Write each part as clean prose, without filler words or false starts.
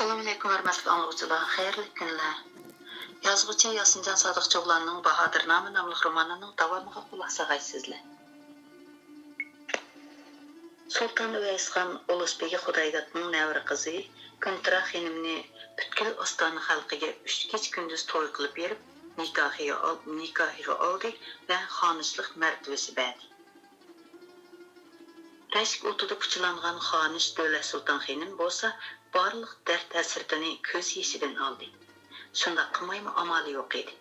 Assalamu alaykum hörmətli anlıqçılar, xeyirli günlər. Yazğıcı Yasincan Sadıqçıoğlanның Bahadırnamə namlıq romanının davamına qulaq asasizlar. Sultan Üveysxan Olusbegi Xudaydatның nəvri qızı Güntira xanımni bütkül Ostana xalqiga 3 keç gündüz to'y qilib berib, nikohiga oldi və xonishlik mərtəbəsi berdi. Rəşk otuda puçulanğan xonish Dövlət Sultan xanım bolsa, barlıq dərd təsirini көз yeşidən aldı. Şunda qılmayma amalı yox idi.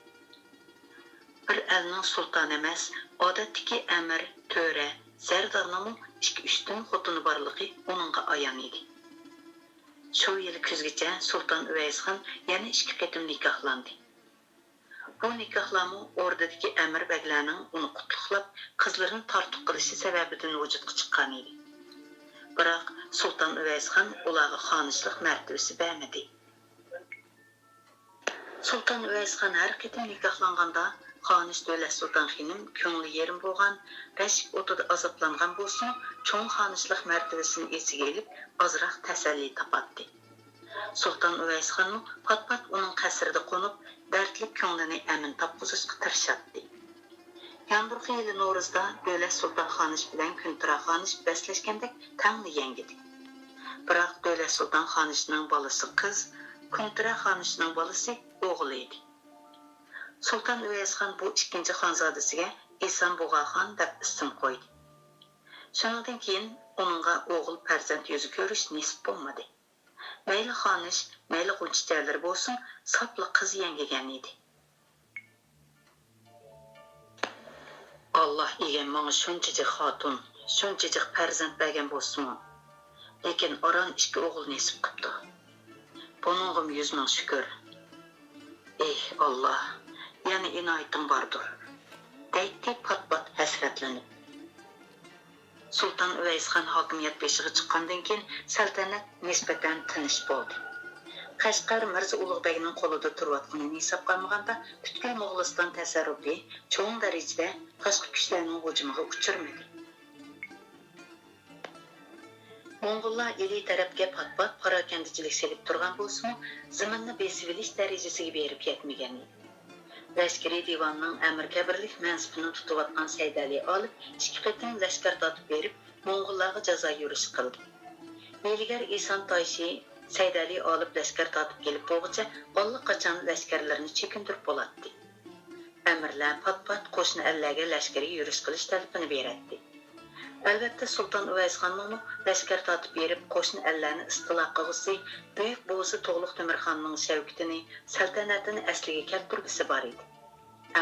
Bir əlinin sultan emas, odatdagi əmir, töre, zərdarnamın 2-3 xotunu barlığı onunğa ayan idi. Şu yıl küzgəcə Sultan Üveysxan yana 2 qətim nikahlandı. Bu nikahlamı ordadagi əmir bəglərinin onu qutluqlab, qızlarını tartıq qilishi səbəbidən vücudga chiqqan idi. Biroq Sultan Üveysxan ularga xonishlik mərtəbəsi bermedi. Sultan Üveysxan har qatim nikohlanganda xonish Dövlət Sultan xanım ko'ngli yerim bo'lgan, rashk o'tida azoblangan bo'lsin, cho'ng xonishlik mərtəbəsini esiga elib, ozroq tasalli topatdi. Sultan Üveysxan pat-pat uning qasrida qo'nib, dərdlik ko'nglini əmin tapqızışqa tirişatdi. Yanburqi yili Novruzda Dövlət Sultan xonish bilan Güntira xonish bəsləşkəndək tangni yengidi. Biroq Dövlət Sultan xonishning balası qiz, Güntira xonishning balası o'g'il edi. Sultan Üveysxan bu ikkinchi xonzodasiga Eson Bug'axon deb ism qo'ydi. Shundan keyin uningga o'g'il farzand yuzi ko'rish nasib bo'lmadi. Mayli xonish, mayli g'unchichalar bo'lsin, sapli qiz yangigan edi. Allah egen manga shunchacık xotun, shunchacık farzand bergan bo'lsin-mu. Lekin oran 2 o'g'il nasib qildi. Buningga 100 ming shukr. Ey Allah, yana inoyating bordir. Deydi pat-pat hasratlanib. Sultan Üveysxan hokimiyat beshiga chiqqandan keyin saltanat nisbatan tinish bo'ldi. Qashqar Mirza Ulug'begning qo'lida turayotganini hisobga olmaganda, butkul Mo'g'uliston tasarrufi cho'ng darajada tashqi kuchlarning hujumiga uchirmadi. Mo'g'ullar eli tarafga pat-pat parakandichilik selib turgan bo'lsa-mu, zaminni besivilish darajasiga berib yetmagan edi. Lashkariy divonning amir kabirlik mansibini tutayotgan Saydali olib, 2 qatim lashkar tortib berib, Mo'g'ullarga jazo yurish qildi. Meligar Eson Toyshi Saydali olib lashkar tortib kelib bo'lguncha, allaqachon lashkarlarni chekintirib bo'ladi. Amirlar pat-pat qo'shni ellarga lashkariy yurish qilish talabini beradi. Albatta Sultan Üveysxanning lashkar tortib berib, qo'shni ellarni istilo qilg'isi, buyuk bo'g'isi To'g'liq Temirxonning shavkitini, saltanatini asliga keltirgisi bor edi.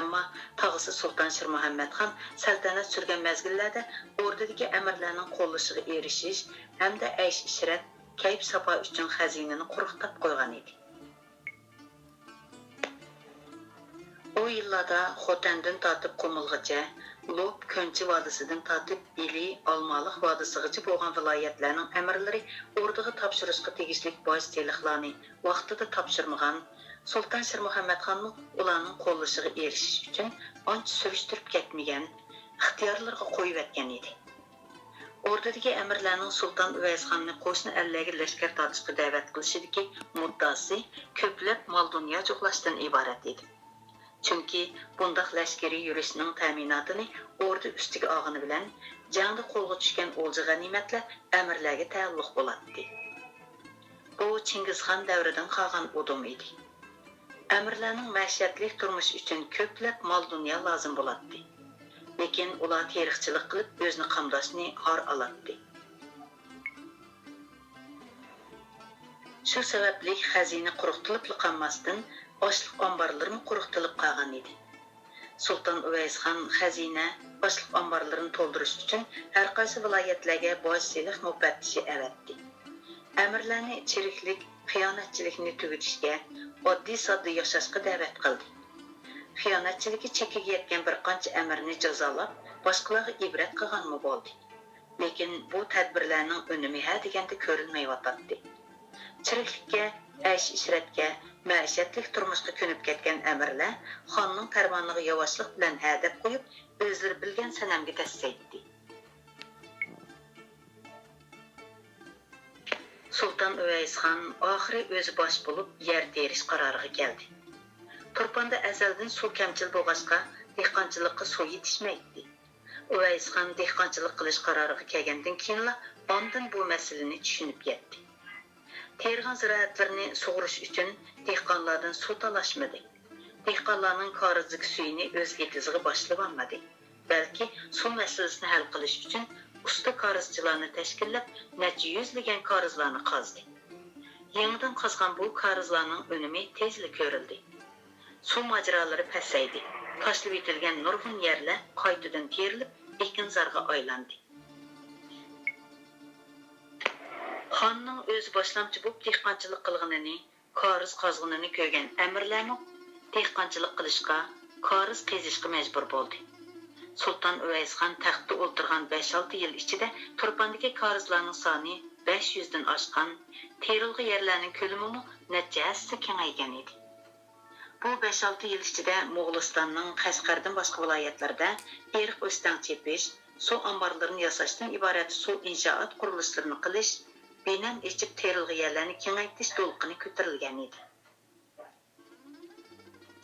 Ammo tog'isi Sultan Shir Muhammad Xon saltanat surgan mezgillarda o'rdadagi amirlarning qo'llashiga erishish hamda aysh-ishrat, kayf safo uchun xazinani quruqtab qo'ygan edi. O yillarda Xotandan tortib Qumulgacha, Lob Ko'nchi vodisidan tortib Ili, Olmaliq vodisigacha bo'lgan viloyatlarning amirlari o'rdaga topshirishga tegishli bosh teliqlarni vaqtida topshirmagan, Sultan Shir Muhammad Xonning ularning qo'llashiga erishish uchun ancha surishtirib ketmagan, ixtiyorlarga qo'yib etgan edi. O'rdadagi amirlarning Sultan Üveysxonni qo'shni ellarga lashkar tortishga da'vat qilishidagi muddaosi ko'plab mol-dunyo jo'qlashdan iborat edi. Chunki bundaq lashkariy yurishning ta'minotini o'rda ustiga olgani bilan jangda qo'lga tushgan o'lja g'animatlar amirlarga taalluq bo'ladi. Bu Chingizxon davridan qolgan udum edi. Amirlarning ma'ishatli turmush uchun ko'plab mol-dunyo lozim bo'ladi. Lekin ular teriqchilik qilib o'zini qamdashni har oladi. Shu sababli xazina quruqtilib qolmasdan oshliq omborlarini quruqtilib qolgan edi. Sultan Üveysxon xazina oshliq omborlarini to'ldirish uchun har qaysi viloyatlarga bosh seliq mufattishi avatdi. Amirlarni chiriklik, xiyonatchilikni tugatishga, oddiy-sodda yashashga da'vat qildi. Xiyonatchiligi chekiga yetgan bir qancha amirni jazolab, boshqalarga ibrat qilganmi bo'ldi. Lekin bu tadbirlarning unumi ha deganda ko'rinmayotdi. Chiriklikka, aysh-ishratga, ma'ishatlik turmushga ko'nib ketgan amirlar xonning farmoniga yavaşlik bilan ha deb qo'yib, o'zlari bilgan sanamga tasdiqlaydi. Sultan Üveysxan oxiri o'zi bosh bo'lib yer terish qaroriga keldi. Turpanda azaldan suv kamchil bo'lg'achqa dehqonchilikqa suv yetishmaydi. Üveysxan dehqonchilik qilish qaroriga kelgandan keyinla ondan bu masalani tushunib yetdi. Terg'an ziraatlarini sug'urish uchun dehqonlardan suv talashmadi. Dehqonlarning korizlik suyini o'z etizig'i boshlab olmadi. Balki suv masalasini hal qilish uchun usta korizchilarni tashkillab, necha yuzlagan korizlarni qazdi. Yangidan qazgan bu korizlarning unumi tezlik ko'rildi. Suv majralari pasaydi. Tashlab etilgan nurg'un yerlar qaytadan terilib, ekinzorga aylandi. Xonning o'zi boshlamchi bo'lib dehqonchilik qilganini, koriz qazg'inini ko'rgan amirlarni dehqonchilik qilishga, koriz qazishga majbur bo'ldi. Sultan Üveysxan taxtda o'tirgan 5-6 yil ichida Turpandagi korizlarning soni 500 dan oshgan, terilgan yerlarning ko'lami necha hassa kengaygan edi. Bu 5-6 yil ichida Mo'g'ulistonning Qashqardan boshqa viloyatlarda eriq o'stan chepish, suv omborlarini yasashdan iborat suv inshoot qurilishlarini qilish, binan ichib terilgan yerlarni kengaytirish to'lqini ko'tarilgan edi.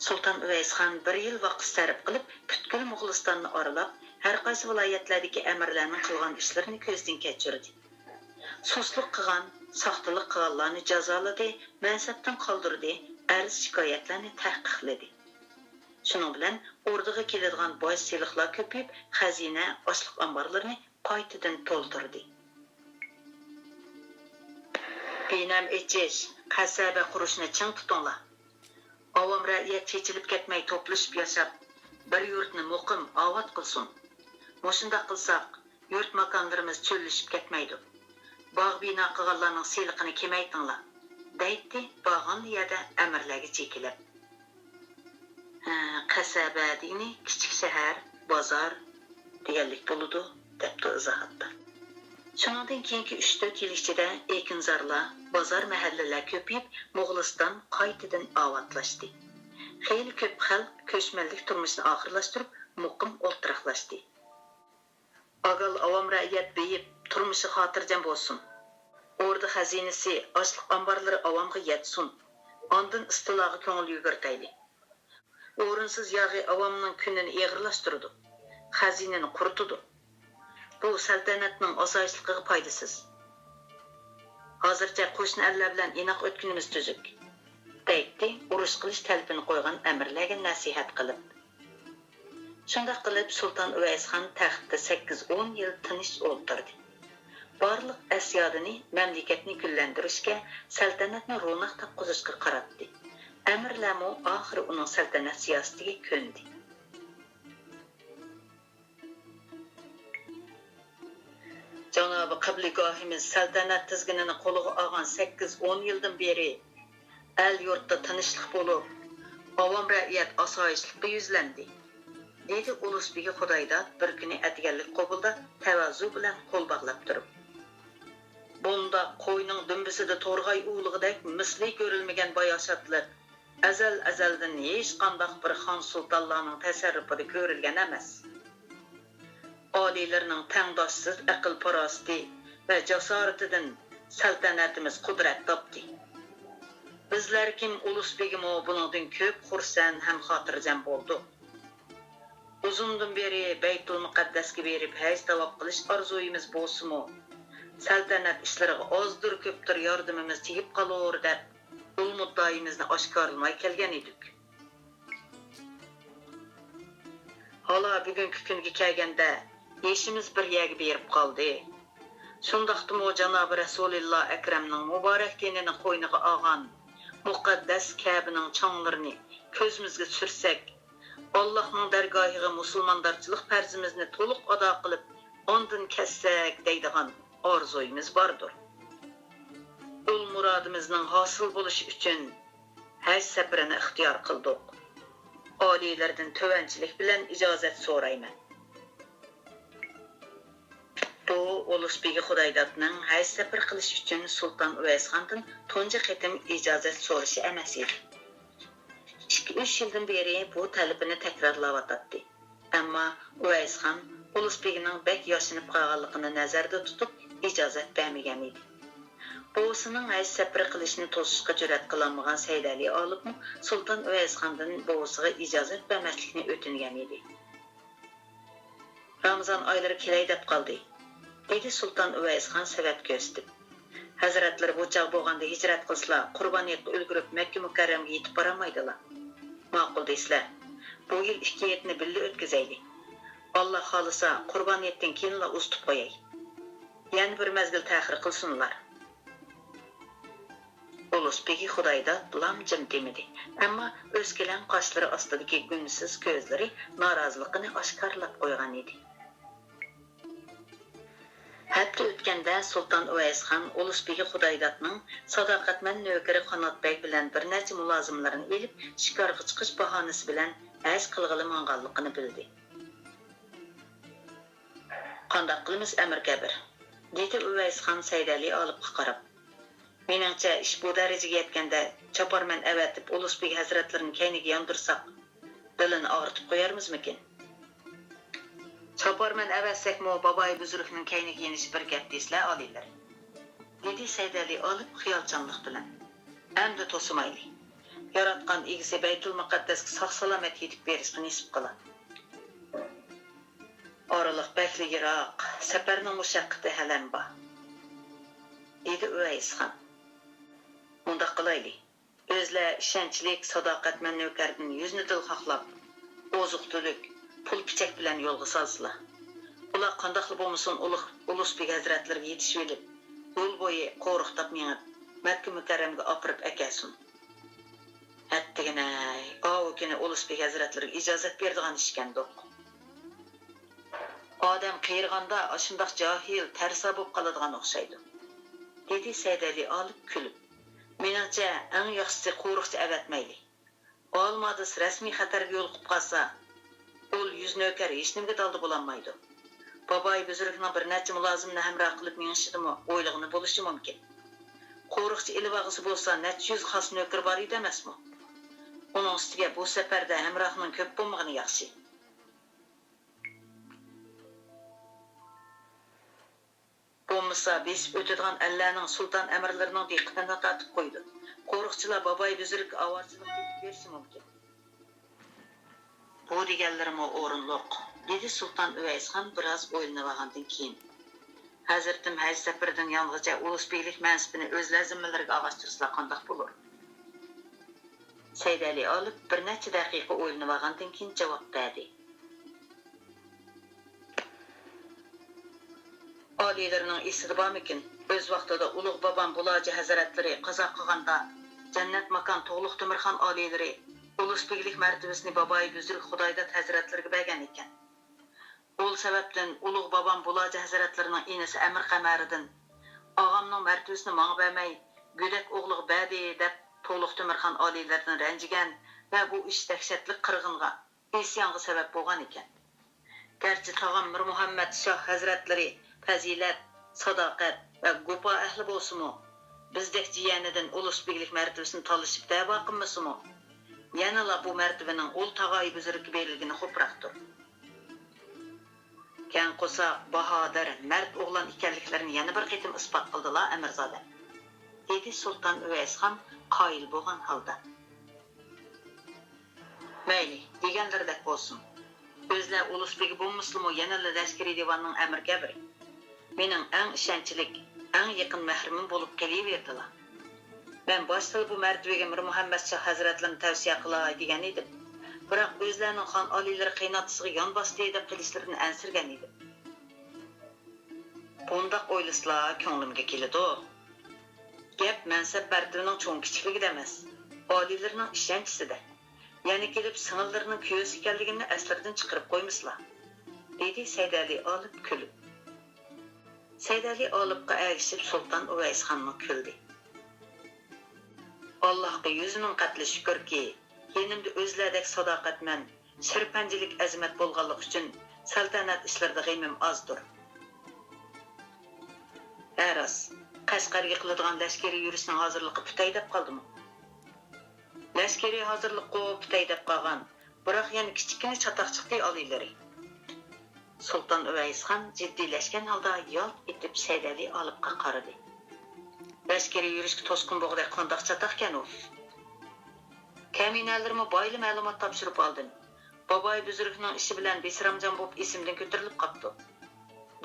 Sultan Üveysxan 1 yil vaqt sarf qilib, butkul Mo'g'ulistonni oralab, har qaysi viloyatlardagi amirlarning qilgan ishlarini ko'zdan kechirdi. Suslik qilgan, soxtalik qilganlarni jazoladi, mansabdan qoldirdi, arz shikoyatlarni tahqiqladi. Shuning bilan o'rdaga keladigan boy seliqlar ko'payib, xazina, oshliq omborlarini qaytadan to'ldirdi. Binam ichish, qasaba qurishni ching tutinglar. Avam ra'yat chechilib ketmay to'plashib yashab, bir yurtni muqim obod qilsin. Moshunda qilsaq, yurt makonlarimiz cho'llashib ketmaydi. Bog' bino qilganlarning seliqini kemaytinglar, deydi bog'on yerda amirlarga chekilib. Qasaba degani kichik shahar, bozor deganlik bo'ladi, debdi izohatda. Shuningdan keyingi 3-4 yil ichida ekinzorlar, bozor mahallalar ko'payib, Mo'g'uliston qaytadan obodlashdi. Xeyli ko'p xalq ko'chmanlik turmushini oxirlashtirib, muqim o'ltiraqlashdi. Agal avam ra'yat beyib, turmushi xotirjam bo'lsin. O'rda xazinasi, oshliq omborlari avamga yetsin. Ondan istiloga ko'ngil yugurtaydi. O'rinsiz yog'i avamning kunini eg'irlashtirdi. Xazinani quritdi. Bu saltanatning osoyishligiga foydasiz. Hozircha qo'shni ellar bilan inoq o'tkunimiz tuzuk. Deydi, urush qilish talabini qo'ygan amirlarga nasihat qilib. Shunday qilib Sultan Üveysxan taxtda 8-10 yil tinch o'ltirdi. Barliq asyodini mamlakatni gullantirishga, saltanatni ro'naq topqizishga qaratdi. Amirlarmo oxiri uning saltanat siyosatiga ko'ndi. Janobi qibligohimiz saltanat tizginini qo'liga olgan 8-10 yildan beri el yurtda tinchlik bo'lib, avam ra'yat osoyishlikka yuzlandi. Dedi Ulusbegi Xudoydod bir kuni atganlik qobulda tavazu bilan qo'l bog'lab turib. Bunda qo'yning dumbisida to'rg'ay ulig'idek misli ko'rilmagan bayoshatlar azaldan hech qanday bir xon sultonlarning tasarrufida ko'rilgan emas. Oliylarning tangdoshsiz aql parosati va jasoratidan saltanatimiz qudrat topdi. Bizlar kim Ulusbegimo buningdan ko'p xursand ham xotirjam bo'ldi. Uzundan beri Baytul Muqaddasga berib haj tavob qilish orzuyimiz bo'lsa-mu, saltanat ishlariga ozdir ko'pdir yordamimiz tegib qolaver deb ul muddaimizni oshkorlamay kelgan edik. Hala bugungi kunga kelganda ishimiz bir yerga berib qoldi. Shundaqdimi Janobi Rasululloh akramning muborak dinini qo'yniga olgan muqaddas Ka'baning chonglarini ko'zimizga sursak, Allohning dargohiga musulmonlarchilik farzimizni to'liq ado qilib, ondan kessak deydigan orzuyimiz bordir. Ul murodimizning hosil bo'lishi uchun haj safarini ixtiyor qildik. Oliylardan tovanchilik bilan ijozat so'rayman. Bu Ulusbegi Xudoydodning haj safar qilish uchun Sultan Üveysxondan tunji qitim ijozat so'rashi emas edi. 2-3 yildan beri bu talabini takrorlayotdi. Ammo Üveysxon Ulusbegining bek yoshinib qolganligini nazarda tutib ijozat bermagan edi. Buvisining haj safari qilishni to'sishga jur'at qilolmagan Said Ali olibmi Sulton Uvaysxondan buvisiga ijozat bermaslikni o'tingan edi. Ramazon oylari kelay deb qoldi, dedi Sulton Uvaysxon sabab ko'rsatib. Hazratlar bu chaq bo'lganda hijrat qilsalar, qurboniyatga ulgurib Makka mukarramga yetib boramaydilar. Ma'qul deysizlar. Bu yil 2 yetni birga o'tkazaylik. Alloh xolisa qurboniyatdan keyinla ustib qo'yay. Yana bir mazgil ta'xir qilsinlar. Ulusbegi Xudoyda lam jim demedi. Ammo o'skilan qoshlari ostidagi gumsiz ko'zlari noroziligini oshkorlab qo'ygan edi. Hafta o'tganda Sulton Uvaysxon Ulusbegi Xudoydatning sadoqatman navkari Qanotbek bilan bir necha mulozimlarni elib, shikarga chiqish bahonasi bilan haj qilg'ili manganligini bildi. Qanday qilamiz Amir Kabir? Dedi Uvaysxon Said Ali olibga qarab. Meningcha ish bu darajaga yetganda choparman avatib Ulusbek hazratlarini kayniga yondirsak, dilini og'ritib qo'yarmizmikin? Choparman avatsakmi boboy buzrukning kayniga yenishi bir gap deysizlar oliylar. Dedi Said Ali olib xiyolchanlik bilan. Endi to'simayli. Yaratgan egisi Baytul Muqaddasga sog'-salomat yetib berishni nisib qiladi. Oraliq bakli yiroq, safarning mushaqqati halam bor. Dedi Uvaysxon. Unda qilayli. O'zlar ishonchlik, sadoqatman navkardan yuzni dil xohlab, ozuq-tulik, pul pichak bilan yo'lga solsalar. Ular qandoqli bo'lmasin Ulusbek hazratlariga yetishib olib, yo'l bo'yi qo'riqtab menib, Makka mukarramga opirib akasin. Hattigina, o'kini Ulusbek hazratlariga ijozat berdigan ishkandoq. Odam qiyirganda ashundoq johil, tarsa bo'lib qoladigan o'xshaydi. Dedi Said Ali olib kulib. Meningcha, eng yaxshisi qo'riqchi avatmayli. Olmadis rasmiy xatarga yo'l qilib qolsa, ul yuz navkar hech nimaga dalda bo'lolmaydi. Boboy buzrukning bir necha mulozimni hamroh qilib minishidimi, o'ylig'ini bo'lishi mumkin. Qo'riqchi ilvag'isi bo'lsa, necha yuz xos navkar bor edi emasmi? Uning ustiga bu safarda hamrohning ko'p bo'lmagani yaxshi. Bo'lmasa besib o'tadigan Allahning sulton amirlarining diqqatini tortib qo'ydi. Qo'riqchilar boboy buzruk ovorchilik qilib berishi mumkin. Bu deganlarimi o'rinliq, dedi Sulton Uvaysxon biroz o'ylanib olgandan keyin. Hazratim haj safaridan yong'icha Ulusbeklik mansibini o'z lazimlariga og'ashtirsa qanday bo'lar? Said Ali olib bir necha daqiqa o'ylanib olgandan keyin javob berdi. Oliylarning esida bormikin? O'z vaqtida ulug' bobom Buloji hazratlari qazo qilganda jannat makon To'g'liq Temirxon oliylari Ulusbeklik martabasini boboy buzruk Xudoydat hazratlariga bergan ekan. Ol sababdan ulug' bobom Buloji hazratlarining enasi Amir Qamaridan og'amning martabasini menga bermay, go'dak o'g'liga berdi deb To'g'liq Temirxon oliylaridan ranjigan va bu ish dahshatli qirg'inga, isyonga sabab bo'lgan ekan. Garchi tog'am Mir Muhammad Shoh hazratlari fazilat, sadoqat va go'po ahli bo'lsa-mu, bizdek jiyanidan Ulusbeklik martabasini talishib da'vo qilmasa-mu, yanala bu martabaning ul tog'oy buzrukka berilgani ko'proqdir. Kan qo'sa bahodir, mard o'g'lon ekanliklarini yana bir qitim isbot qildilar Amirzoda. Dedi Sulton Uvaysxon qoyil bo'lgan holda. Mayli, deganlaridek bo'lsin. O'zlar Ulusbek bo'lmasmi, yanala lashkariy divanning Amir Kabir. Mening eng ishonchlik, eng yaqin mahrimim bo'lib kelaverdilar. Men boshqa bu martabaga Mir Muhammad Shoh hazratlarini tavsiya qilay degan edim. Biroq o'zlarining xon oliylari qiynatisiga yon bosdi deb qilishlarini ansirgan edim. Bundaq o'ylaslar ko'nglimga keladi. Gap mansab martabaning cho'ng kichikligida emas, oliylarning ishonchisida. Ya'ni kelib singillarining ko'z ekanligini aslardan chiqarib qo'ymislar. Dedi Said Ali olib kulib. Said Ali olibga ergishib Sulton Uvaysxonni kuldi. Allohga yuzining qatli shukrki, yenimda o'zlardek sadoqatman, sharpanjilik azimat bo'lganlik uchun saltanat ishlarida g'imim ozdir. Aras, Qashqarga qiladigan lashkariy yurishning hozirligi putay deb qoldimi? Lashkariy hozirlikqa putay deb qolgan, biroq yana kichikina chatoq chiqdi oliylari. Sulton Uvaysxon jiddiylashgan holda yo'q etib Said Ali olibga qaradi. Lashkariy yurishga to'sqin bo'g'day qandoq chataqkan u? Kaminalarmi boyli ma'lumot topshirib oldin. Boboy buzurgning ishi bilan Besramjon bo'lib esimdan ko'tarilib qopti.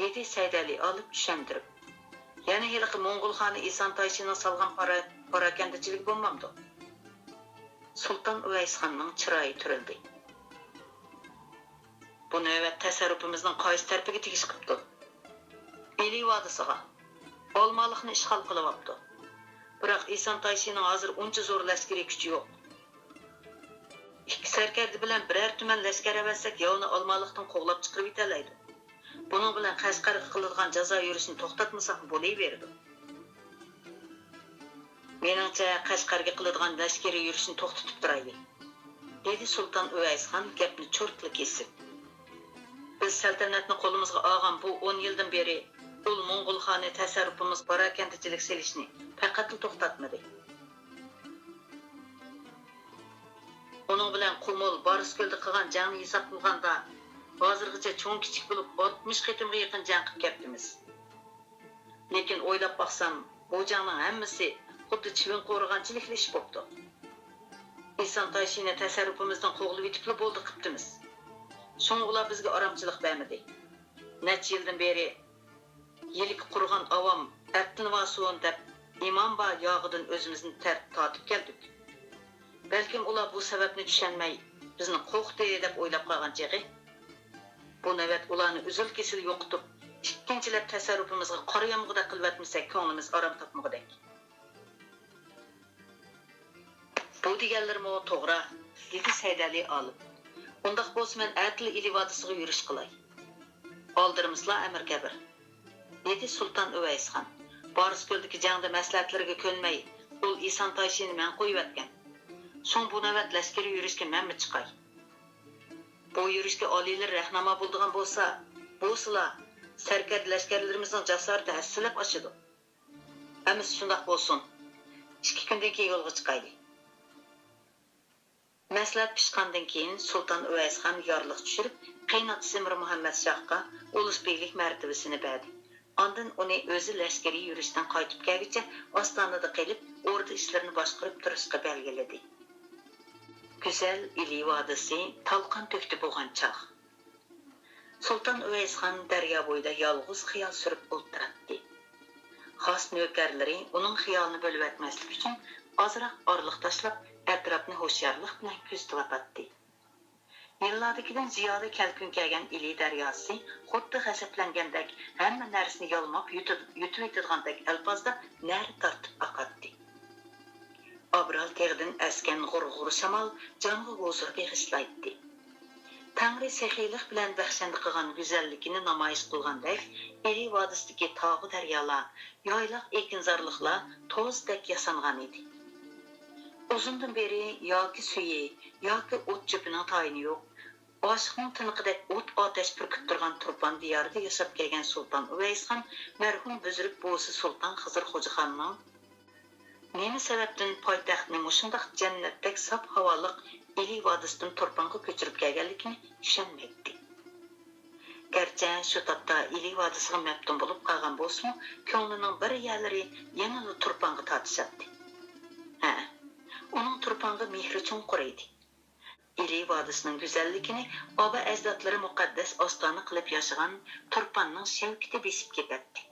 Dedi Saydali olib tushuntirib. Yana hiliqi Mo'ng'ul xoni Eson Toyshining salgan parakandachilik bo'lmamdi. Sulton Uvaysxonning chiroyi turildi. Bu navbat tasarrufimizning qaysi tarafiga tegish qilibdi? Eli vodisiga Olmaliqni ishg'ol qilyapti. Biroq Eson Toyshining hozir uncha zo'r laskariy kuchi yo'q. Ikki sarkardi bilan biror tuman lashkar avatsak, yovni Olmaliqdan qo'g'lab chiqarib yetalaydi. Buning bilan Qashqarga qilingan jazo yurishini to'xtatmasak bo'laveradi. Meningcha Qashqarga qilingan lashkariy yurishini to'xtatib turaylik, dedi Sulton Uvaysxon gapni cho'rtli kesib. Biz saltanatni qo'limizga olgan bu 10 yildan beri ul Mo'ng'ul xoni tasarrufimiz parakandachilik selishni faqat to'xtatmadi. Onun bilan Qumul Boriskölde qilgan jangni hisob qilganda hozirgacha cho'ng kichik bo'lib 60 qitimga yaqin jang qilib ketdimiz. Lekin o'ylab baxsam, bu jangning hammasi xuddi chivin qo'rg'anchilikli ish bo'ldi. Eson Toyshini tasarrufimizdan qo'g'lib yetib bo'ldi qiptimiz. So'ng ular bizga oromchilik bermadi. Necha yildan beri yelik qurgan avam aqlni va suun deb imon va yog'idan o'zimizni tortib keldik. Belkim ular bu sababni tushunmay bizni qo'rqdi deb o'ylab qolgan chig'i. Bu navbat ularni uzil kesil yo'qitib, ikkinchilab tasarrufimizga qora yomg'irda qilvatmasak ko'nglimiz orom topmoqdak. Bu deganlarmi to'g'ri, dedi Saydali olib. Undaq bo'lsa men Adil ilivadisiga yurish qilay. Oldirimizlar amir kabir, dedi Sulton Uvaysxon. Borisköl'deki jangda maslahatlarga ko'nmay, ul Eson Toyshini men qo'yib so'ng bu navbat laskariy yurishga menmi chiqay? Bu yurishga oliylar rahnamo bo'ldigan bo'lsa, bo'slar sarkard lashkarlarimizning jasorati hassilab oshidi. Hammasi shundoq bo'lsin. 2 kundan keyin yo'lga chiqaylik. Maslahat pishqandan keyin Sulton Uvaysxon yorliq tushirib, qaynotasi Mir Muhammad Shohga ulusbeylik martabasini berdi. Ondan uni o'zi laskariy yurishdan qaytib kelguncha ostonada qilib, o'rda ishlarini boshqarib turishga belgiladi. Güzel ili vadisi talqan töktü bo'lgan chaq. Sulton Uvaysxon daryo bo'yida yolg'iz xiyol surib o'tirdi. Xos navkarlari uning xiyolini bo'lib o'tmaslik uchun ozroq orliq tashlab, atrofni ho'sharlik bilan kuzatib o'tdi. Yillardagidan ziyoda kalkun kelgan ili daryosi xuddi g'azablangandek hamma narsani yolmoq yutib yetadigandak alfozda nari tortib oqatdi. Abral terden esken g'urg'ur shamol jonga huzur bag'ishlaydi. Tangri sehiylik bilan baxshand qilgan go'zalligini namoyish qilgandek, Eri vodisidagi tog'i daryolar, yoyliq ekinzorliklar to'zdek yasangan edi. Uzundan beri yoki suyi, yoki o't cho'pining tayini yo'q. Oshiqning tiniqidek o't otash purkib turgan Turpan diyorida yashab kelgan Sulton Uvaysxon marhum buzruk bo'si Sulton Xizr Xo'jaxonning nima sababdan poytaxtni mushundaq jannatdek saf havoliq Ili vodisidan Turpanga ko'chirib kelganligini tushunmaydi. Garchi shu topda Ili vodisiga maftun bo'lib qolgan bo'lsa-mu, ko'nglining bir yerlari yana Turpanga tortishadi. Uning Turpanga mehri chunqur edi. Ili vodisining go'zalligini oba ajdodlari muqaddas ostona qilib yashagan Turpanning shavkiti besib ketdi.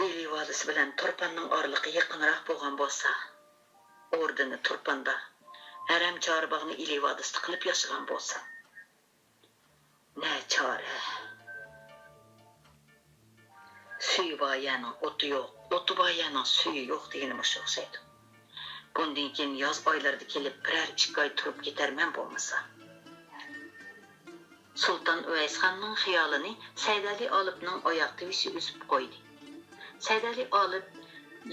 Ili vodisi bilan Turpanning orliqi yaqinroq bo'lgan bo'lsa, o'rdini Turpanda, haram chorbog'ni Ili vodisida qilib yashagan bo'lsa, ne chora. Suyvoyaning o'ti yo'q, o'tivoyaning suyi yo'q degani shu o'xshaydi. Bundan keyin yoz oylarida kelib biror 2 oy turib ketarman bo'lmasa. Sulton Uvaysxonning xiyolini Saydali olibning oyoq tivishi uzib qo'ydi. Saydali olib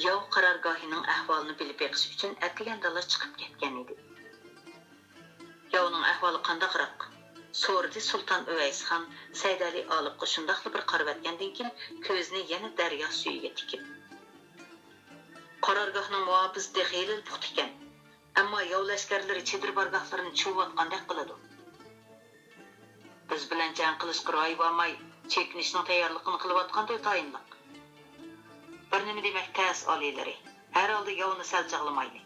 yov qarorgohining ahvolini bilib beqish uchun atligandala chiqib ketgan edi. Yovning ahvoli qandaqroq? So'rdi Sulton Uvaysxon Saydali olibga shundaqli bir qarab o'tgandan keyin ko'zini yana daryo suyiga tikib. Qarorgohning muhofizida xeyli puxta ekan, ammo yov lashkarlari chedir bargohlarini chuvayotgandek qiladi. Biz bilan jang qilishga ro'y bo'lmay, chekinishning tayyorligini qilayotganda tayinliq. Bir nima demek tez alileri. Herhalde yavunu sel çağlamaylı.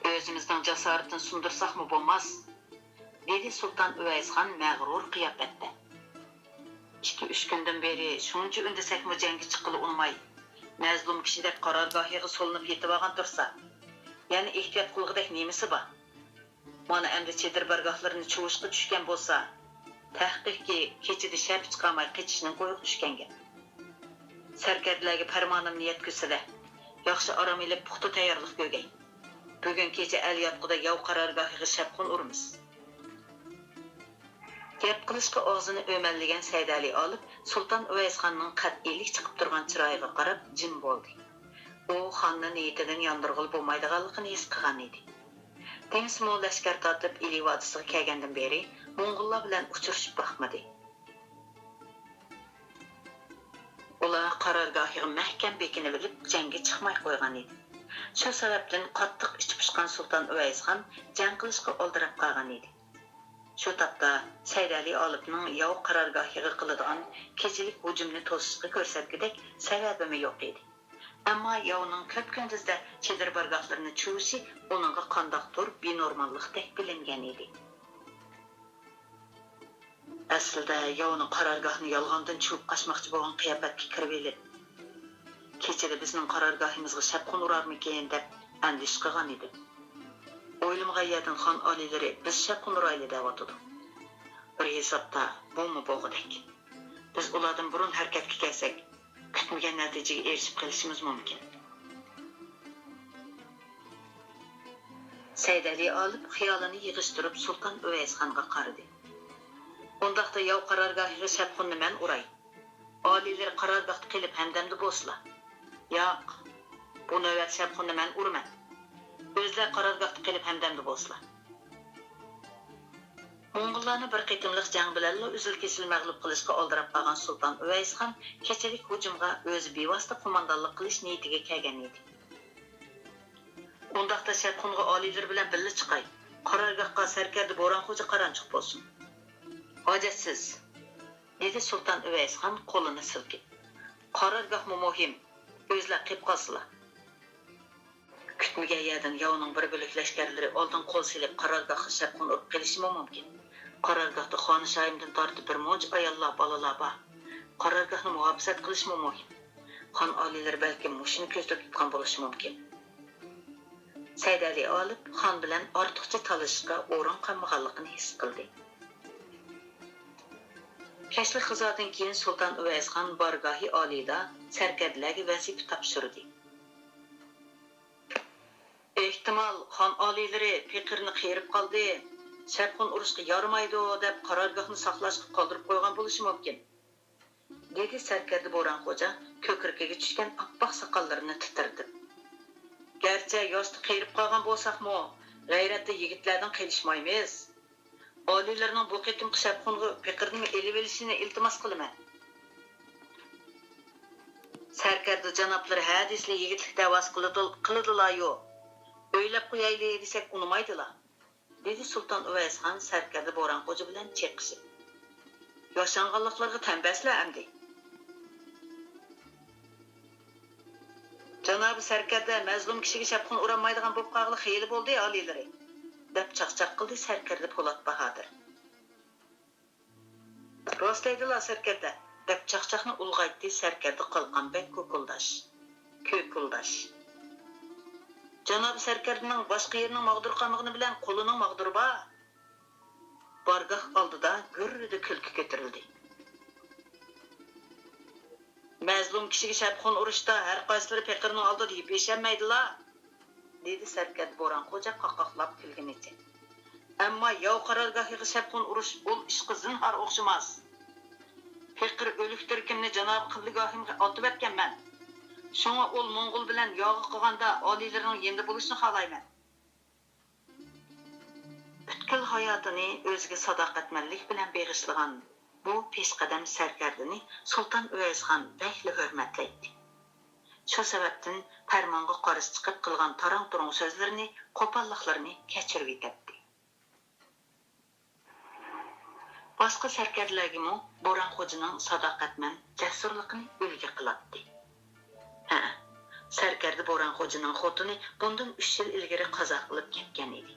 Özümüzden cesaretini sundursak mı bulmaz? Dedi Sultan Üveyshan mağrur kıyafette. 2-3 günden beri şunca ündesek mi cengi çıkılı unmay. Mazlum kişidek karargahıya solinip yetip ağan dursa. Yani ihtiyat kılgıdek nemisi ba? Mana emdi çedir bargahlarını çuvuşqı düşken bolsa, tahqiqki keçidi şerp çıqamay keçişinin koyuq düşkenge. Serkerdilerge permanım niyet küsüle, yaxşı aram ile puxta tayarlıq gögey. Bugün kecha el yatquda yav qarargahıga şapqın urmiz. Gap qilishqa og'zini o'malligan Saydali olib, Sultan Uvaysxonning qat'iylik chiqib turgan chiroyiga qarab jim bo'ldi. U xonning niyatidan yondirg'il bo'lmaydiganligini his qilgan edi. Temiz mo'l lashkar tortib Ili vodiysiga kelgandan beri Mo'ng'ullar bilan uchrashib boqmadi. Ular qarorgohiga mahkam bekinib olib, jangga chiqmay qo'ygan edi. Shu sababdan qattiq ichib chiqqan Sultan Uvaysxon jang qilishga oldirab qolgan edi. Shu topda Saydali olibning yov qarorgohiga qiladigan kechilik hujumni to'sishga ko'rsatgidek sababimi yo'q edi. Ammo yovning ko'p kunduzda chedir bargohlarini chuvishi uningga qandoqdir benormallikdek bilingan edi. Aslida yovning qarorgohini yolg'ondan chuvib qochmoqchi bo'lgan qiyofatga kirib elib, kechada bizning qarorgohimizga shapqin urarmikin deb andish qilgan edi. O'ylimga yerdan xon oliylari biz shapqin urayli deyotdi. Bir hisobda bu bo'g'idek. Biz ulardan burun harakatga kelsak, kutmagan natijaga erishib qolishimiz mumkin. Saydali olib xiyolini yig'ishtirib Sultan Uvaysxonga qaradi. Undaqda yov qarorgohiga shapqinni men uray. Oliylar qarorgohda qilib hamdamda bo'lsla. Yo'q. Bu navbat shapqinni men urman. O'zlar qarorgohda qilib hamdamda bo'lsla. Mo'ng'ullarni bir qitimliq jang bilan uzil-kesil mag'lub qilishga oldirib qolgan Sultan Uvaysxon kechalik hujumga o'zi bevosita qo'mondonlik qilish niyatiga kelgan edi. Undaqda shapqinga oliylar bilan birga chiqay. Qarorgohga sarkarda Bo'ronxo'ja qaranchiq bo'lsin. Hojatsiz, dedi Sultan Uvaysxon qo'lini silkib. Qarorgoh muhim, o'zlar qilib qolsinlar. Kutmagan yerdan yovning bir bo'lik lashkarlari oldin qo'l silib qarorgohga shapqin urib kelishi mumkin. Qarorgohda xonishoyimdan tortib bir mo'j ayollar, bolalar bor. Qarorgohni muhofazat qilish mumkin. Xon oliylar balki mushini ko'zda tutgan bo'lishi mumkin. Saydali olib xon bilan ortiqcha talashishga o'rin qolmaganligini his qildi. Kashlik qizodan keyin Sultan Uvaysxon bargohi oliyda sarkarlarga vazifa topshirdi. Ehtimol xon oliylari fikrni qiyirib qoldi. Shapqin urushga yaramaydi deb qarorgohni saqlashga qoldirib qo'ygan bo'lishi mumkin. Dedi sarkarda Bo'ronxo'ja ko'kirkiga tushgan oppoq soqollarini titirdi. Garchi yoshni qiyirib qolgan bo'lsak-mu, g'ayratli yigitlardan qilishmaymiz. Oliylarning bu qitim shapqinga fikrni elib olishini iltimos qilaman. Sarkarda janoblari hadisli yigitlik davos qiladilar-yu. O'ylab qo'yayli desak unmaydilar. Dedi Sultan Uvaysxon sarkarda Bo'ronxo'ja bilan cheqishib. Yoshlanganliklarga tambaslar amdi. Janobi sarkarda mazlum kishiga shapqin uranmaydigan bo'lib qolg'ili xeyli bo'ldi oliylari. Deb chaqchaq qildi sarkarda Po'lat Bahodir. Rostlaydilar sarkarda deb chaqchaqni ulg'aytdi sarkarda Qalqonbek Ko'kuldash. Janob sarkarning boshqa yerning mag'dur qolmag'ini bilan qo'lining mag'duri bor. Bargoh oldida gurrida kulki ko'tarildi. Mazlum kishiga shapqin urishda har qaysilari fikrning oldida yeb yashamaydilar, dedi sarkar Bo'ronxo'ja qoqoqlab kulganicha. Ammo yov qarorgohiga shapqin urish ul ishqi zinhor o'xshamas. Fikr o'likdir kimni janob qiblagohimga otib o'tganman. Shunga ul Mo'ng'ul bilan yog'i qilganda oliylarning endi bo'lishini xohlayman. Butkul hayotini o'ziga sadoqatmanlik bilan beg'ishlagan bu peshqadam sarkardini Sulton Uvaysxon bakli hurmatlaydi. Shu sababdan farmonga qarshi chiqib qilgan tarang-turang so'zlarini, qo'polliqlarini kechirib yetdi. Boshqa sarkarlarga Boran xo'janing sadoqatman jasurligini ulgi qiladi. Ha, sarkarda Boran xo'janing xotini bundan 3 yil ilgari qazo qilib ketgan edi.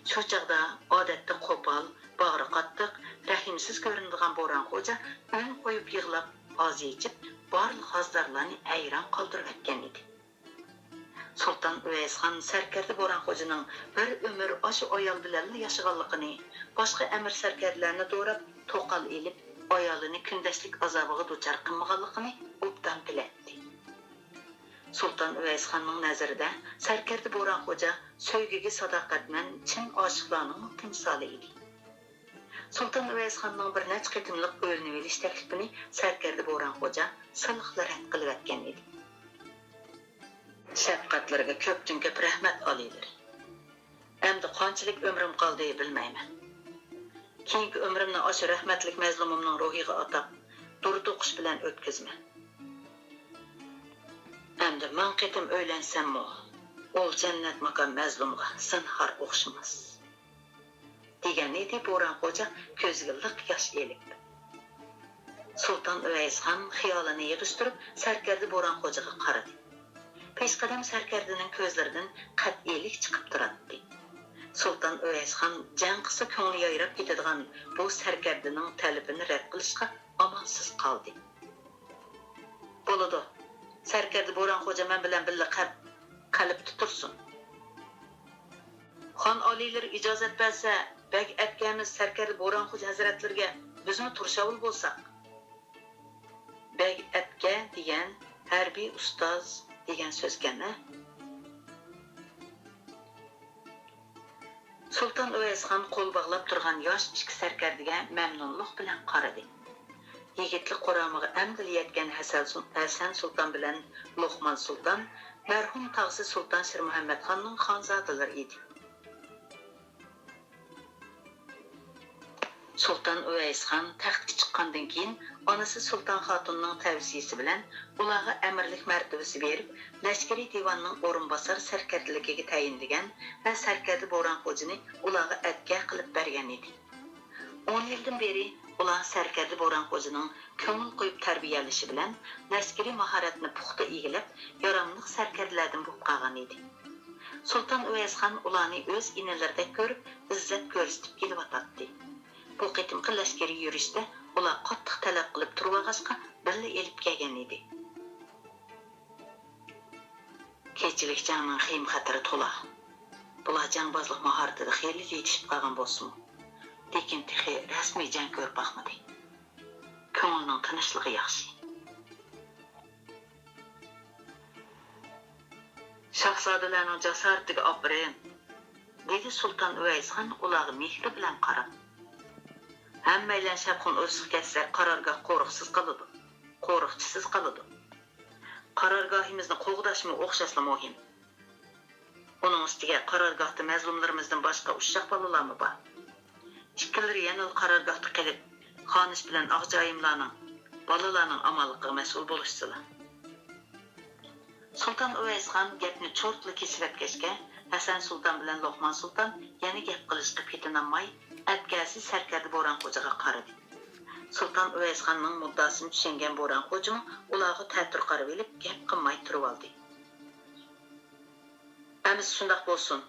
Shu chaqda odatda qo'pol, bag'ri qattiq, rahimsiz ko'rinadigan Boran xo'ja un qo'yib yig'lab, oz yechib, barliq hozdarlarni ayron qoldirib o'tgan edi. Sultan Uvaysxon sarkarda Boran xo'janing bir umr o'sha ayol bilan yashaganligini, boshqa amir sarkarlarni do'rab, to'qal elib, ayolini kundashlik azobiga duchor qilmaganligini obdan biladi. Sultan Uvaysxonning nazarida sarkarda Boran xo'ja so'ygiga sadoqatman chin oshiqlarning timsoli edi. Sultan Uvaysxonning bir necha qitimliq o'lni verish taklifini sarkarda Boran xo'ja silliqlar rad qilib o'tgan edi. Şəfqatlarga köpdən köp rəhmət alaylar. Əmdi qançalik ömrüm qaldı bilməyəm. Keyinki ömrümni aşı rəhmətlik məzlumumның ruhiga ataq, durduqış bilan ötküzmə. Əmdi mən qitim öylənsəmmi, ol cənnət makam məzlumğa zinhar oxşamaz. Degan edi Boran xo'ja ko'ziga liq yosh elib. Sultan Uvaysxon xiyolini yig'ishtirib, sarkarda Boran xo'jaga qaradi. Peshqadam sarkardining ko'zlaridan qat'iylik chiqib turadi. Sultan Uvaysxon jang qilsa ko'ngli yayrab ketadigan bu sarkardining talabini rad qilishga amonsiz qoldi. Bo'ladi. Sarkardi Boran xo'ja men bilan birga qalb tutursin. Xon oliylar ijozat bersa, bak atgamiz sarkardi Boran xo'ja hazratlariga bizni turshavul bo'lsak. Bak atga degan harbiy ustoz degan so'zgani. Sultan Uvaysxon qo'l bog'lab turgan yosh ichki sarkardiga mamnunlik bilan qaradi. Yigitlik qo'ramiga amdil yetgan Hasan Sultan bilan Luqman Sultan marhum tog'si Sultan Shir Muhammad xonning xonzodalari edi. Sultan Uvaysxon taxtga chiqqandan keyin onasi Sultan Xotunning tavsiyasi bilan ularga amirlik martabasi berib, Lashkariy divanning o'rinbosar sarkardaligiga tayinlagan va sarkarda Boran xo'jani ularga atga qilib bergan edi. 10 yildan beri ular sarkarda Boran xo'janing ko'ngil qo'yib tarbiyalashi bilan lashkariy mahoratni puxta egilib, yaramliq sarkarlardan bo'lib qolgan edi. Sultan Uvaysxon ularni o'z inalarida ko'rib, izzat ko'rsatib kelyotdi. Bu qitimqi lashkariy yurishda ular qattiq talab qilib turg'azga birga elib kelgan edi. Kechilik jangning xim xatiri to'la. Bular jangbozlik mahoratida xeyli yetishib qolgan bo'lsin. Lekin texi rasmiy jang ko'rib baxmadi. Ko'ngilning tinchligi yaxshi. Shahzodalarning jasoratiga opirin, dedi Sultan Uvaysxon ularga mehr bilan qarab. Hammaylar shabxun o'siq ketsa qarorgoh qo'riqsiz qoladi. Qo'riqchisiz qoladi. Qarorgohimizni qo'g'dashmi o'xshasla muhim. Uning ustiga qarorgohda mazlumlarimizdan boshqa ushshaq bolalarmi bor? Ikkilari yana qarorgohda qilib, xonish bilan og'joyimlarning, bolalarning amalligiga mas'ul bo'lishdilar. Sultan Uvaysxon gapni cho'rtli kesib o'tgachga, Hasan Sultan bilan Luqman Sultan yana gap qilishga petinamay, atgasi sarkarda Boran xo'jaga qaradi. Sultan Uvaysxonning muddasini tushungan Boran xo'ja ularga ta'tir qarab elib, gap qilmay turib oldi. "Amiz shundoq bo'lsin.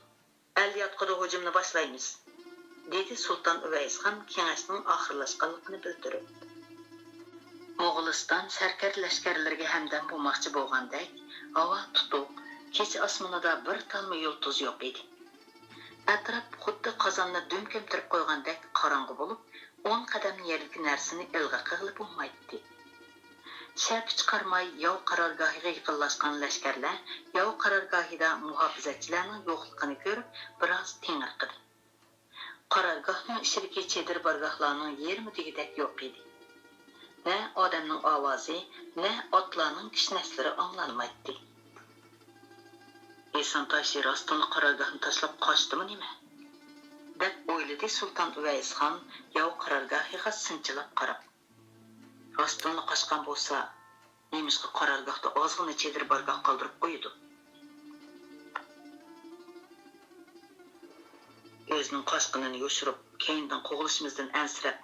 Al-yotqida hujumni boshlaymiz", dedi Sultan Uvaysxon kengashning oxirlashganligini bildirib. Mo'g'uliston sarkar lashkarlariga hamdam bo'lmoqchi bo'lgandek, havo tutuq, kecha osmonida bir talma yulduz yo'q edi. Atrof xuddi qozonni dum keltirib qo'ygandek qorong'u bo'lib, 10 qadam yerlik narsani ilg'a qilib bo'lmaydi. Shab chiqarmay yov qarorgohiga yaqinlashgan lashkarlar yov qarorgohida muhofizachilarning yo'qligini ko'rib, biroz tingirqidi. Qarorgohning ichidagi chedir bargohlarning yermi degidek yo'q edi. Ne odamning ovozi, ne otlarning kishnashlari anglanmaydi. Eson Toshir rostini qarorgohni tashlab qochdimi nima? Deb o'yladi Sultan Uvaysxon yov qarorgohiga sinchilab qarab. Rostini qochgan bo'lsa, nemishqa qarorgohda ozg'ina chedir bargoh qoldirib qo'ydi. O'zining qochqinini yoshirib, keyindan qo'g'ilishimizdan ansirab,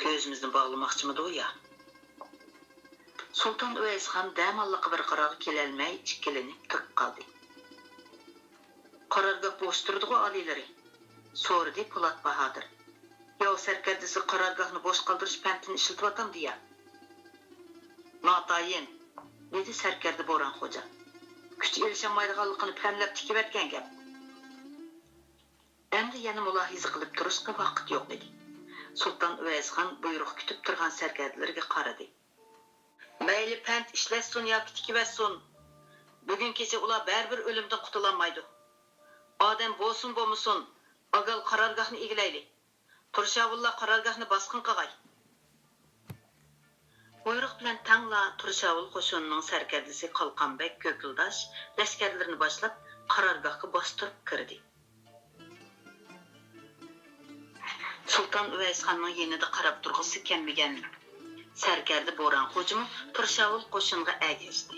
ko'zimizni bog'lamoqchimidi u ya? Sulton Uvaysxon damalliqqa bir qarorga kelolmay ikkilanib turib qoldi. Qarorgoh bo'sh turdi-ku oliylari. So'radi Po'lat Bahodir. Yo sarkardasi qarorgohni bo'sh qoldirish pantini ishlatyapti ya. Notayin, dedi sarkarda Bo'ron xo'ja. Kuch elishamaydiganligini planlab tikib etgan gap. Endi yana mulohiza qilib turishga vaqt yo'q edi. Sulton Uvaysxon buyruq kutib turgan sarkardalarga qaradi. Mayli pant ishlatsin yoki tikib etsin. Bugun kecha ular baribir o'limdan qutulolmaydi. Odam bo'lsin bo'lmasin, agal qarorgohni egilayli. Turshavullar qarorgohni bosqin qilg'ay. Buyruq bilan tangla Turshavul qo'shinining sarkardasi Qalqonbek Ko'kildosh lashkarlarini boshlab qarorgohga bostirib kirdi. Sulton Uvaysxonning yanida qarab turg'isi kelmagan sarkarda Bo'ron xo'jimi Turshavul qo'shiniga agashdi.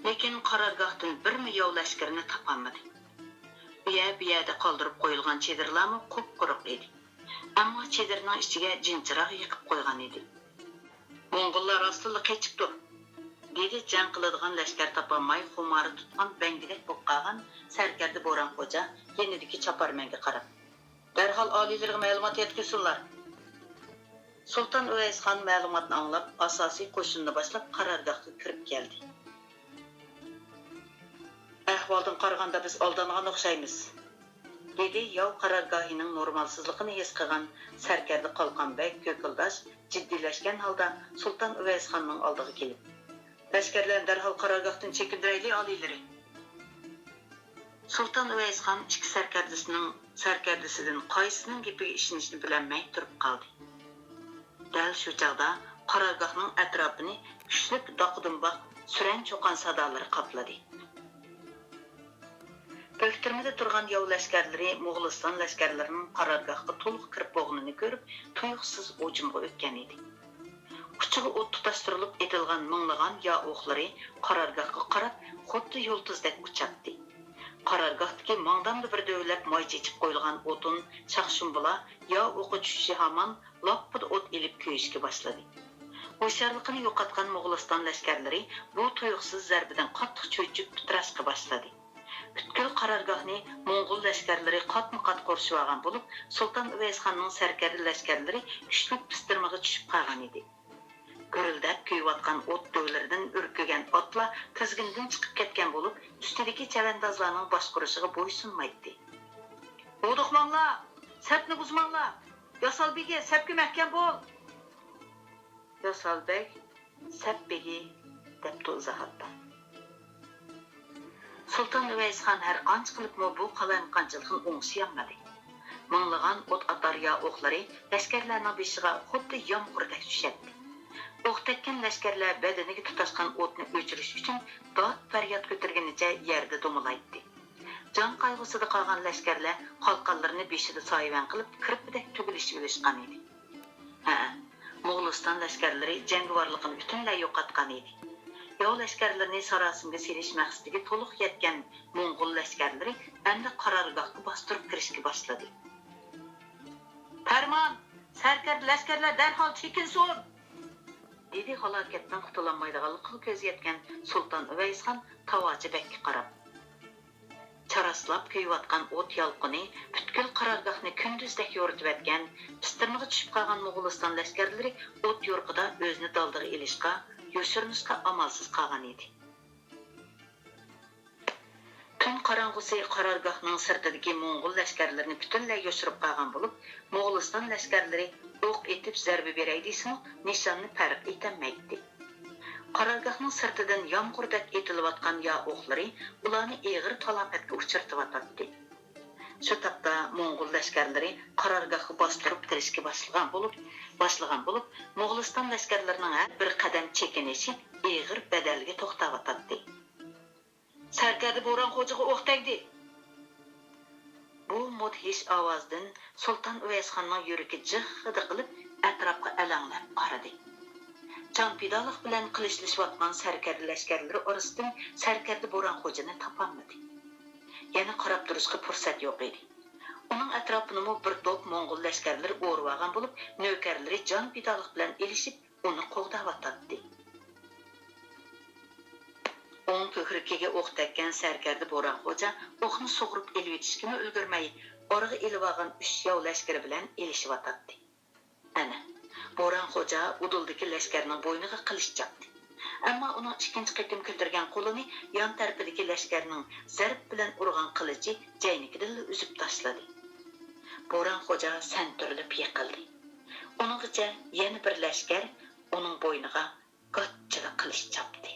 Lekin qarorgohdan bir miyov lashkarini topolmadi. Biya-biyada qoldirib qo'yilgan chedirlarmi qup-quruq edi. Ammo chedirning ichiga jinchiroq yiqib qo'ygan edi. Mo'ng'ullar aslida qechibdi, dedi jang qiladigan lashkar topolmay xumori tutgan bangidek bo'lib qolgan sarkarda Bo'ron xo'ja yenidagi chaparmanga qarab. Darhol oliylarga ma'lumot yetkazsinlar. Sulton Uvaysxon ma'lumotni anglab, asosiy qo'shinni boshlab qarorgohga kirib keldi. Ahvoldan qaraganda biz aldangan o'xshaymiz, dedi yov qarorgohining normalsizligini his qilgan sarkarda Qalqonbek Ko'kildosh jiddiylashgan holda Sulton Uvaysxonning oldiga kelib, lashkarlarni darhol qarorgohdan chekindirayli oliylari. Sulton Uvaysxon ikki sarkardasidan qaysisining gapiga ishonishni bilolmay turib qoldi. Dal shu chog'da qarorgohning atrofini kuchli doqdimboq suran cho'qan sadolari qopladi. Bo'ktirmada turgan yov lashkarlari Mo'g'uliston lashkarlarining qarorgohga to'liq kirib bo'lganini ko'rib, tuyuqsiz hujumga o'tgan edi. Kuchiga o't tutashtirilib etilgan minglagan yo o'qlari qarorgohga qarab, xuddi yulduzdek uchatdi. Qarorgohdagi mangdamda bir dövlab moy chechib qo'yilgan o'tin, shaqshumbular yo o'qi tushishi hamon loppida o't elib kuyishga boshladi. O'sharliqini yo'qotgan Mo'g'uliston lashkarlari bu tuyuqsiz zarbidan qattiq cho'chib titrashga boshladi. Butkul qarorgohni Mo'ng'ul lashkarlari qatma-qat qo'rshib olgan bo'lib, Sulton Uvaysxonning sarkarda lashkarlari kuchli pistirmaga tushib qolgan edi. Gurildab kuyayotgan o't dövlaridan urkigan otlar tizgindan chiqib ketgan bo'lib, ustidagi chavandozlarning boshqurishiga bo'ysunmaydi. "O'duqmanglar, sapni buzmanglar. Yosalbegi sapga mahkam bo'l." Yosalbek sapbegi deb izohatda. Sulton Uvaysxon har qancha qilibmi bu qalamqanchilikni o'ngishlamadi. Minglagan o't atarya o'qlari lashkarlarning beshiga xuddi yomg'irdak tushadi. O'q tekkan lashkarlar badaniga tutashgan o'tni o'chirish uchun dod faryod ko'targanicha yerda do'malaydi. Jon qayg'usida qolgan lashkarlar qalqonlarini beshida soyvan qilib kirpidek tugilishib olishgan edi. Mo'g'uliston lashkarlari jangovarligini butunlay yo'qotgan edi. Yov lashkarlarini sarosimga selish maqsadiga to'liq yetgan Mo'ng'ul lashkarlari endi qarorgohga bostirib kirishga boshladi. "Farmon, sarkard lashkarlar darhol chekinsin!" dedi halokatdan qutulolmaydiganligini ko'z yetgan Sulton Uvaysxon Tavochibekka qarab. Charaslab kuyayotgan o't yolqini butkul qarorgohni kunduzdek yo'ritib etgan, pistirmaga tushib qolgan Mo'g'uliston lashkarlari o't yo'rqida o'zini daldiga ilishga, yo'shirishga amalsiz qolgan edi. Tun qorong'usi qarorgohning sirtidagi Mo'ng'ul lashkarlarini butunlay yo'shirib qolgan bo'lib, Mo'g'uliston lashkarlari o'q etib zarba beray desimi, nishonni farq etolmaydi. Qarorgohning sirtidan yomg'irdak etilayotgan yo o'qlari ularni eg'ir talafotga uchirtib. Shu taqda Mo'ng'ul lashkarlari qarorgohga bostirib kirishga boshlagan bo'lib, Mo'g'uliston lashkarlarining har bir qadam chekinishi eg'ir badalga to'xtab. "Sarkarda Bo'ron xo'jaga o'q tegdi." Bu mudhish ovozdan Sulton Uvaysxonning yuragi jig'ida qilib atrofga alanglab qaradi. Champidalik bilan qilishlayotgan sarkarda lashkarlari orasidan sarkarda Bo'ron xo'jani topolmadi. Yana qarab turishga fursat yo'q edi. Uning atrofini bir to'p Mo'ng'ul lashkarlari o'rib olgan bo'lib, navkarlari jon fidolik bilan elishib, uni qo'g'dayotdi. O'ng ko'krigiga o'q tekkan sarkarda Bo'ron xo'ja o'qni sug'urib elib yetishga ulgurmay, orig'i elib olgan 3 yov lashkari bilan elishyotdi. Ana, Bo'ron xo'ja uduldagi lashkarning bo'yniga qilich chapdi. Ammo uning ikkinchi qitim ko'targan qo'lini yon tarafidagi lashkarning zarb bilan urgan qilichi jaynikidan uzib tashladi. Bo'ron xo'ja santirilib yiqildi. Uningcha yana bir lashkar uning bo'yniga g'achchiga qilich chapdi.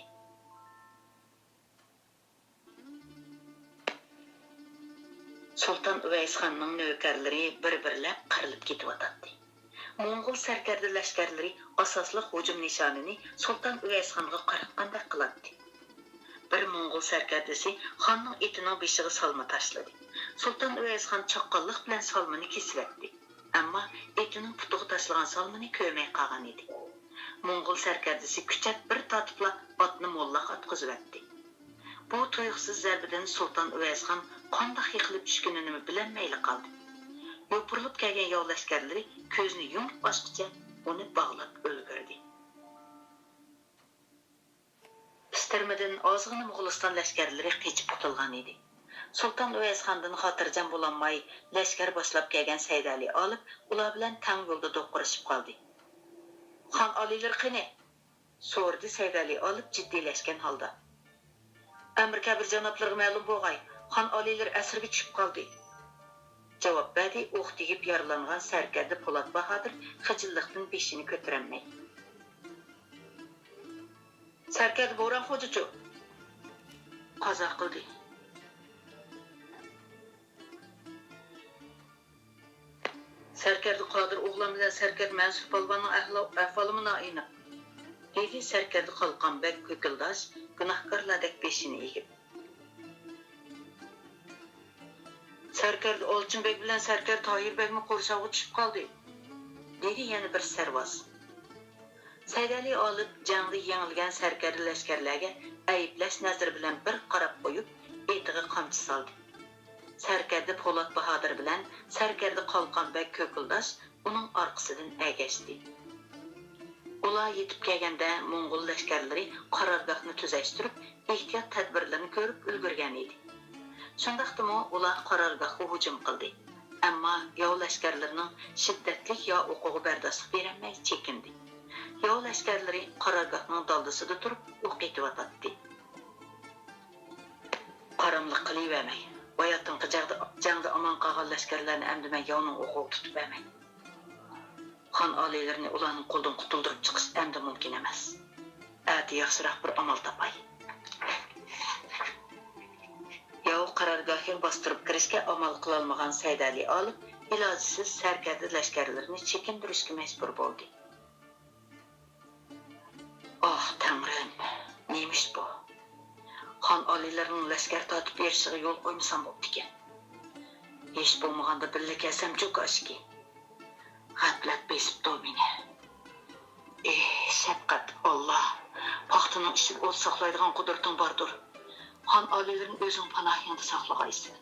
Sultan Uvaysxonning navkarlari bir-birlab qirilib ketyotdi. Mo'ng'ul sarkarda lashkarlari asosli hujum nishonini Sultan Uvaysxonga qaratgandek qiladi. Bir Mo'ng'ul sarkardasi xonning etining beshiga salma tashladi. Sultan Uvaysxon chaqqonlik bilan salmani kesibdi. Ammo etining putiga tashlagan salmani ko'rmay qolgan edi. Mo'ng'ul sarkardasi kuchab bir tatibla otni mollaga atqizibdi. Bu to'yqisiz zarbidan Sultan Uvaysxon qanday yiqilib tushganini bilmayli qoldi. Yopirilib kelgan yov lashkarlari ko'zni yumib ochqicha uni bog'lab o'ldirdi. Pistirmadan ozg'ina Mo'g'uliston lashkarlari qochib qutulgan edi. Sultan Uvaysxondan xotirjam bo'lolmay, lashkar boshlab kelgan Saydali olib, ular bilan tang yo'lda do'qirishib qoldi. "Xon oliylar qani?" so'rdi Saydali olib jiddiylashgan holda. "Amir Kabir janoblarga ma'lum bo'lg'ay, xon oliylar asirga tushib qoldi." Javob berdi o'q tegib yaralangan sarkarda Po'lat Bahodir xijillikdan beshini ko'tarolmay. "Sarkarda Bo'ron xo'jachu" qazo qildi. Sarkarda Qodir o'g'lim bilan sarkard Mansur polvonning ahvoli aniq. Dedi sarkarda Qalqonbek ko'kildosh gunohkorlardek beshini egib. Sarkard Olchinbek bilan sarkard Toyirbekmi qo'rsog'iga tushib qoldi. Dedi yana bir sarvoz. Saydali olib jangda yengilgan sarkard lashkarlarga ayiblash nazari bilan bir qarab qo'yib, etiga qamchi soldi. Sarkarda Po'lat Bahodir bilan sarkarda Qalqonbek ko'kildosh uning orqasidan agashdi. Ular yetib kelganda Mo'ng'ul lashkarlari qarorgohni tuzashtirib, ehtiyot tadbirlarini ko'rib ulgurgan edi. Shundaqdimi ular qarorgohga hujum qildi. Ammo yov lashkarlarining shiddatli yo o'quvi bardoshlik bermay chekindi. Yov lashkarlari qarorgohning doldasida turib o'q etyotdi. Qaramliq qilavermay, bayatın jangda aman qolgan lashkarlarni amdiman yovning o'qiga tutib bermay. Xon oliylarini ularning qo'ldan qutuldirib chiqish endi mumkin emas. Ati yaxshiroq bir amal topay. Yov qarorgohga bostirib kirishga amal qilolmagan Saydali olib, ilojisiz sarkarda lashkarlarini chekintirishga majbur bo'ldi. Oh, Tangrim, nemish bu? Xon oliylarning lashkar tortib berishiga yo'l qo'ymasam bo'pti ekan. Hech bo'lmaganda birga kelsam cho'kashki. G'aflat besibdi meni. Shafqat Alloh, paxtaning ishini o'z saqlaydigan qudrating bordir. Xon oliylarini o'zing panohingda saqlag'aysan.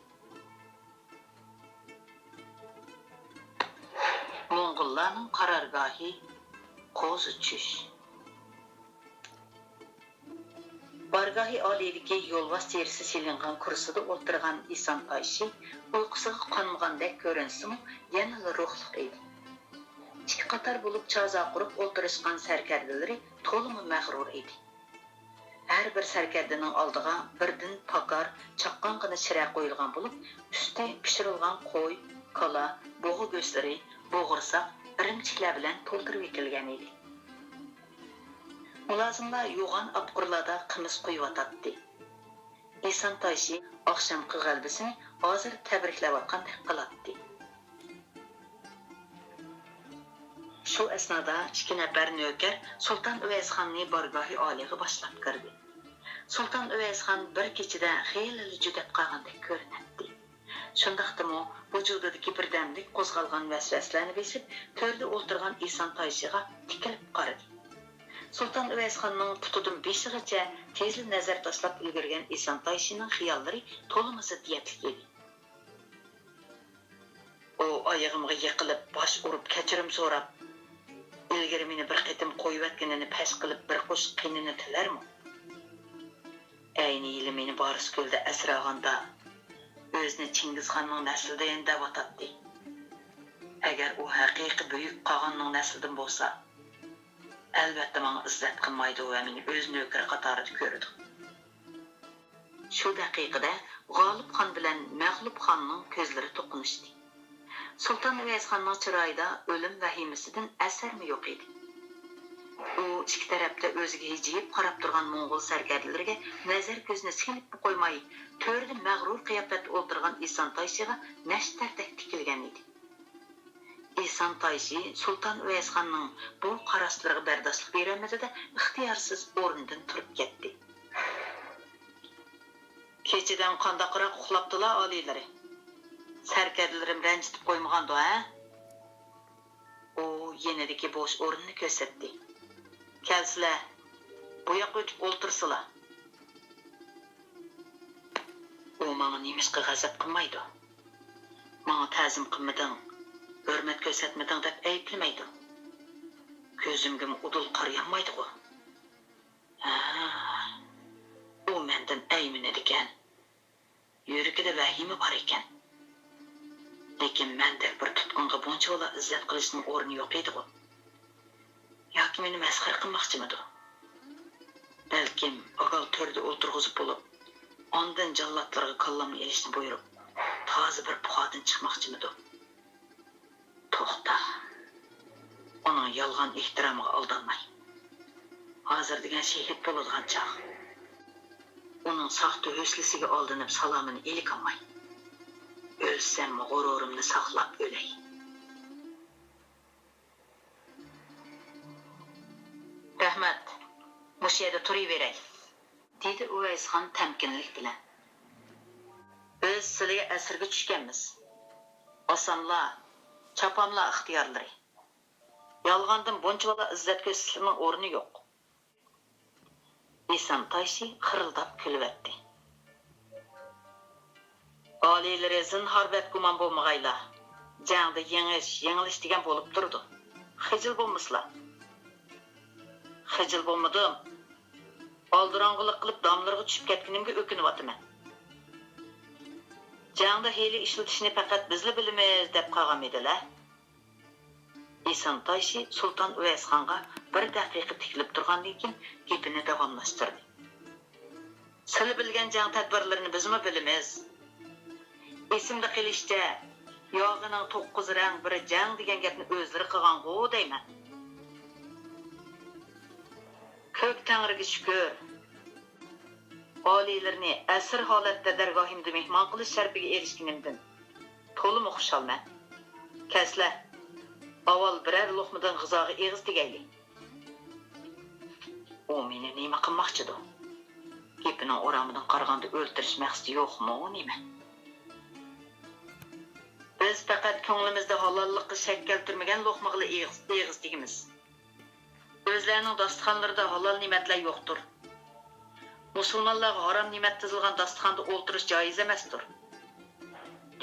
Mo'ng'ullarning qarorgohi Qo'zichush. Bargohi oliydagi yo'lvoz terisi silingan kursida o'tirgan Ison Toyshi uyqusiga qonmagandek ko'rinsimi, yana ruhliq edi. Ikki qator bo'lib choza qurib o'tirishgan sarkardalari to'limi mag'rur edi. Har bir sarkardaning oldiga birdan pakar, chaqqongina shira qo'yilgan bo'lib, usti pishirilgan qo'y, kola, bo'g'i go'stlari, bo'g'irsoq, irimchiklar bilan to'ldirib etilgan edi. Mulozimlar yo'g'on apqurlarda qimis qo'yib Ison Toyshi oqshomgi g'albisini hozir tabriklayotgandek qiladi. Shu asnoda ikki nafar navkar Sulton Uvaysxonni bargohi oliga boshlab kirdi. Sulton Uvaysxon bir kechida xeyli judat qolgandek ko'rinadi. Shundaqdimi vujudidagi birdamlik qo'zg'algan vasvaslarni besib, to'rda o'tirgan Ison Toyshiga tikilib qaradi. Sulton Uvaysxonning putidan beshigacha tezli nazar tashlab ulgurgan Ison Toyshining xiyollari to'liq ziddiyatli edi. O ayağımga yıkılıp baş urup keçirim so'rab, ilgari meni bir qitim qo'yib atganini pash qilib bir qo'sh qinini tilarmi? Ayni yili meni Boris ko'lda asraganda o'zini Chingizxonning naslidan deb atadi. Agar u haqiqiy buyuk qog'onning naslidan bo'lsa, albatta menga izzat qilmaydi va meni o'z navkari qatorida ko'radi. Shu daqiqada G'olib xon bilan Mag'lub xonning ko'zlari to'qnashdi. Sultan Uvaysxonning chiroyida o'lim vahimasidan asarmi yo'q edi. U ikki tarafda o'ziga hijiyib qarab turgan Mo'ng'ul sarkardalarga nazar ko'zini silib qo'ymay, to'rda mag'rur qiyofatda o'tirgan Eson Tayshiga nashtardek tikilgan edi. Eson Tayshi Sultan Uvaysxonning bu qarashlariga bardoshlik berolmadi-da, ixtiyorsiz o'rnidan turib ketdi. Kechidan qandaqroq uxlabdilar oliylari. Sarkarlarim ranjitib qo'ymagandi, ha? U yenidagi bo'sh o'rinni ko'rsatdi. Kelsizlar, bu yoqqa o'tib o'ltirsizlar. U menga nemishqa g'azab qilmaydi. Menga ta'zim qilmading, hurmat ko'rsatmading deb ayblamaydi. Ko'zimga udul qaramaydi-ku. U mendan ayminadi ekan. Yuragida vahima bor ekan. Lekin mendek bir tutqunga buncha ola izzat qilishning o'rni yo'q edi-ku. Yoki meni masxara qilmoqchimidi? Balkim oqal to'rda o'tirg'izib bo'lib, ondan jallodlarga kallamni elishni buyurib, toza bir puxodan chiqmoqchimidi? To'xta. Uning yolg'on ehtiromiga aldanmay. Hozir degan shahid bo'ladigan chaq. Uning soxta husnisiga aldanib salomini ilik olmay. Ölsem g'ururimni saqlab o'lay. Rahmat, mush yerda turaveray, dedi Uvaysxon tamkinlik bilan. Biz sizlarga asirga tushganmiz. Osonlar, chapamlar ixtiyorlari. Yolg'ondan buncha izzat ko'rsatishning o'rni yo'q. Eson Tayshi xirildab kulib-etdi. Oliylari zinhor bet gumon bo'lmag'aylar. Jangda yengilish degan bo'lib turdi. Xijil bo'lmaslar. Xijil bo'lmadim. Oldirong'ilik qilib damlarga tushib ketganimga o'kinyapman. Jangda hiyla ishlatishni faqat bizlar bilamiz deb qolgan edilar. Eson Tayshi Sulton Uvaysxonga bir daqiqa tikilib turgandan keyin gapini davomlashtirdi. Sizlar bilgan jang tadbirlarini bizmi bilamiz? Esimda qilishcha, yog'ining 9 rang bir jang degan gapni o'zlari qilgan-ku deyman. Ko'k Tangriga shukr. Oliylarni asr holatda dargohimda mehmon qilish sharafiga erishganimdan to'liq xushalman. Kaslar, avval biror luqmadan g'izoga eg'iz tegaylik. U meni nima qilmoqchidir? Gapining o'ramidan qaraganda o'ltirish maqsadi yo'qmi, nima? Biz faqat ko'nglimizda halollikqa shak keltirmagan luqmaga eg'iz tegimiz. O'zlarining dasturxonlarida halol ne'matlar yo'qdir. Musulmonlarga harom ne'mat tizilgan dasturxonda o'ltirish joiz emasdir,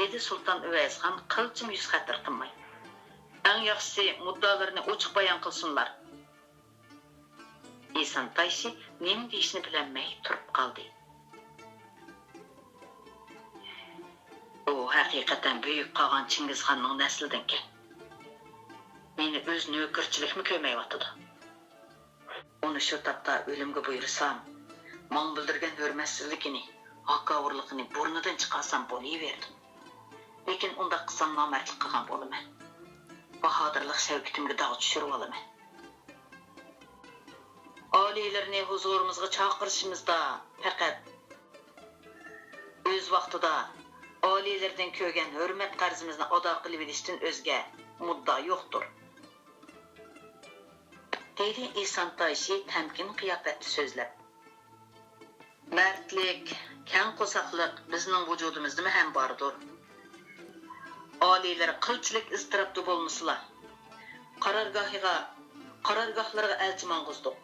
dedi Sulton Uvaysxon qilchim yuz xatir qilmay. Eng yaxshisi muddalarni ochiq bayon qilsinlar. Eson Tayshi nima deyishni bilolmay turib qoldi. U haqiqatan buyuk qog'on Chingizxonning naslidan ekan. Meni o'z navkarchilikmi ko'mayotdi. Uni shu topda o'limga buyursam, men bildirgan hurmatsizligini, haqavurligini burnidan chiqarsam bo'laverdi. Lekin unda qilsam nomardlik qilgan bo'laman. Bahodirlik shavkatimga dog' tushirib olaman. Oliylarni huzurimizga chaqirishimizda faqat o'z vaqtida oliylardan ko'rgan hurmat qarzimizni ado qilib olishdan o'zga muddo yo'qdir, dedi Eson Tayshi tamkin qiyofatda so'zlab. Mardlik, kang qo'saqliq bizning vujudimizda ham bordir. Oliylar qilchilik istirobda bo'lmaslar. Qarorgohlarga elchi mang'uzdiq.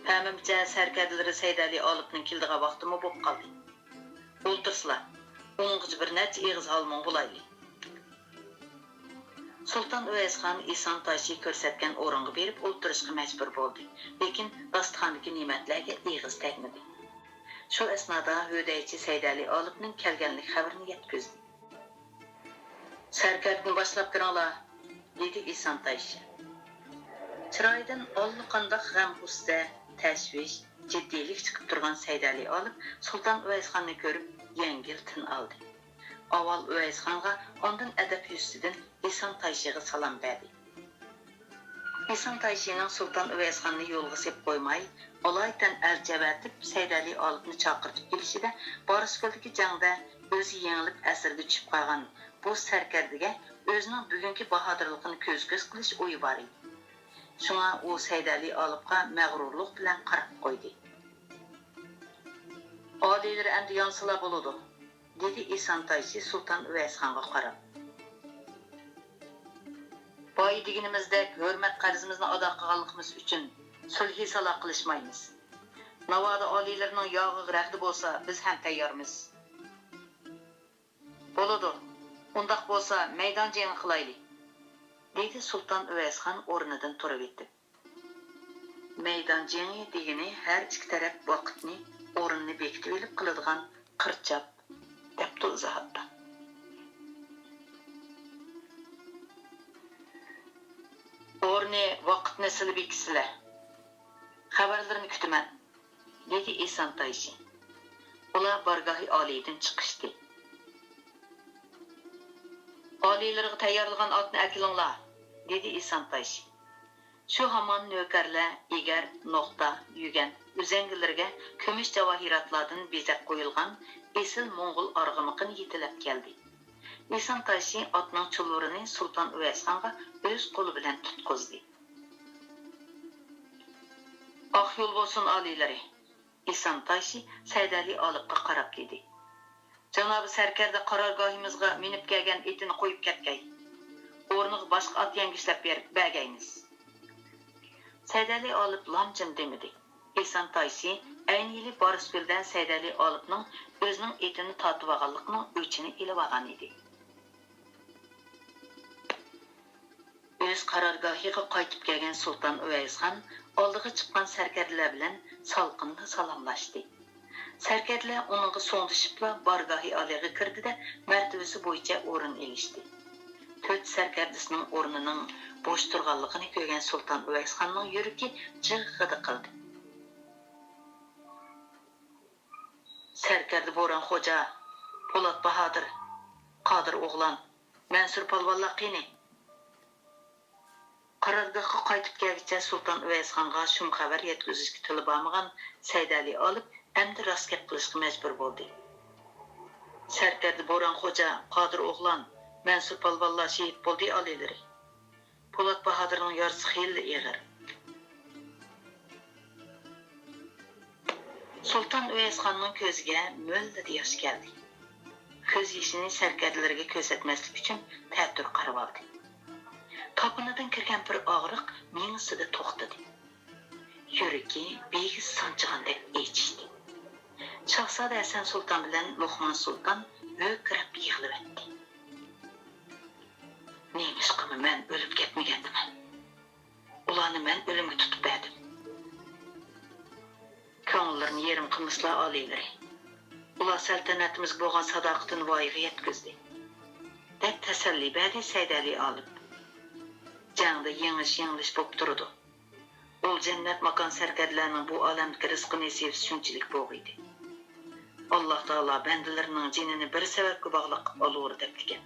Hamimcha sarkardalari Saydali Olibning kildiga vaqtimi bo'lib qoldi. O'ltirsizlar. O'ng'ich bir necha eg'iz olmon bo'layli. Sultan Uvaysxon Eson Toshi ko'rsatgan o'ringa berib o'ltirishga majbur bo'ldi, lekin dasturxondagi ne'matlarga ig'iz tegmadi. Shu esnada Hudaychi Saydali Olibning kelganlik xabarini yetkazdi. Sarkarni boshlab kiringlar, dedi Eson Toshi. Chiroyidan allaqandoq g'am-g'ussa, tashvish, jiddiylik chiqib turgan Saydali Olib Sultan Uvaysxonni ko'rib yengil tin oldi. Avval Uvaysxonga, ondan adab yuzidan Eson Toshiga salom berdi. Eson Toshining Sultan Uvaysxonni yo'lga sep qo'ymay, olaydan aljavatib Saydali Olibni chaqirtib kelishida Borispoldagi jangda o'zi yengilib asirga tushib qolgan bu sarkardiga o'zining bugungi bahodirligini ko'z-ko'z qilish o'yi bor edi. Shunga u Saydali Olibga mag'rurlik bilan qarab qo'ydi. Odillar endi yonsila bo'ladi, dedi Eson Toshi Sultan Uvaysxonga qarab. Boy deganimizdek hurmat qarzimizni ado qilganligimiz uchun sulh salo qilishmaymiz. Navoda oliylarning yog'i raqdi bo'lsa, biz ham tayyormiz. Bo'ladi. Undaq bo'lsa, maydon jangi qilaylik, dedi Sultan Uvaysxon o'rnidan turib etdi. Maydon jangi degani har ikki taraf vaqtni, o'rinni bekitib olib qiladigan qirchap debdi izohatda. O'rni vaqtni silib ikisilar. Xabarlarni kutaman, dedi Eson Toshi. Ular bargohi oliydan chiqishdi. Oliylarga tayyorlagan otni akilinglar, dedi Eson Toshi. Shu hamon nökarlar egar, noqta, yugan, uzangilarga kumush javohiratlardan bezab qo'yilgan esil Mo'ng'ul arg'amiqini yetilab keldi. Eson Toshi otning chulurini Sultan Uvaysxonga o'z qo'li bilan tutqizdi. Oq yo'l bo'lsin oliylari, Eson Toshi Saydali Olibga qarab dedi. Janobi sarkarda qarorgohimizga minib kelgan etini qo'yib ketgay. O'rniga boshqa ot yangishlab bergaymiz. Saydali Olib lamjim demidi. Eson Toshi ayni yili Borispolddan Saydali Olibning o'zining etini tatib olganlikning o'chini ilib olgan edi. O'z qarorgohiga qaytib kelgan Sultan Uvaysxon oldiga chiqqan sarkarlar bilan salqinda salomlashdi. Sarkarlar uningga so'ngdishibla bargohi oliga kirdida martabasi bo'yicha o'rin elishdi. 4 sarkardisining o'rnining bo'sh turganligini ko'rgan Sultan Uvaysxonning yuragi jig'g'idi qildi. Sarkardi Bo'ron xo'ja, Po'lat Bahodir, Qodir o'g'lon, Mansur polvonlar qini. Qarorgohga qaytib kelguncha Sultan Uvaysxonga shum xabar yetkazishga tilib olmagan Saydali Olib endi rost gap qilishga majbur bo'ldi. Sarkardi Bo'ron xo'ja, Qodir o'g'lon, Mansur polvonlar shehid bo'ldi oliylari. Po'lat Bahodirning yarasi xeyli eg'ir. Sultan Uvaysxonning ko'ziga mo'lladi yosh keldi. Ko'z yoshini sarkardilarga ko'rsatmaslik uchun ta'tir qarab oldi. Topinidan kirgan bir og'riq mingsida to'xtadi. Yuragi begiz sanchig'andek echishdi. Shahzoda Hasan Sulton bilan Luqmon Sulton o'kirib yig'lab etdi. Neymiş qimi men o'lib ketmagandiman. Ularni men o'limga tutib berdim. Ko'ngillarni yerim qilmislar oliylari. Ular saltanatimizga bo'lgan sadoqatini voyaga yetkazdi. Deb tasalli berdi Saydali Olib. Jangda yengish bo'lib turdi. U jannat makon sarkarlarning bu olamdagi rizqini sevish shunchalik bo'g'iydi. Alloh taolo bandalarining jinini bir sababga bog'liq olur deb degan.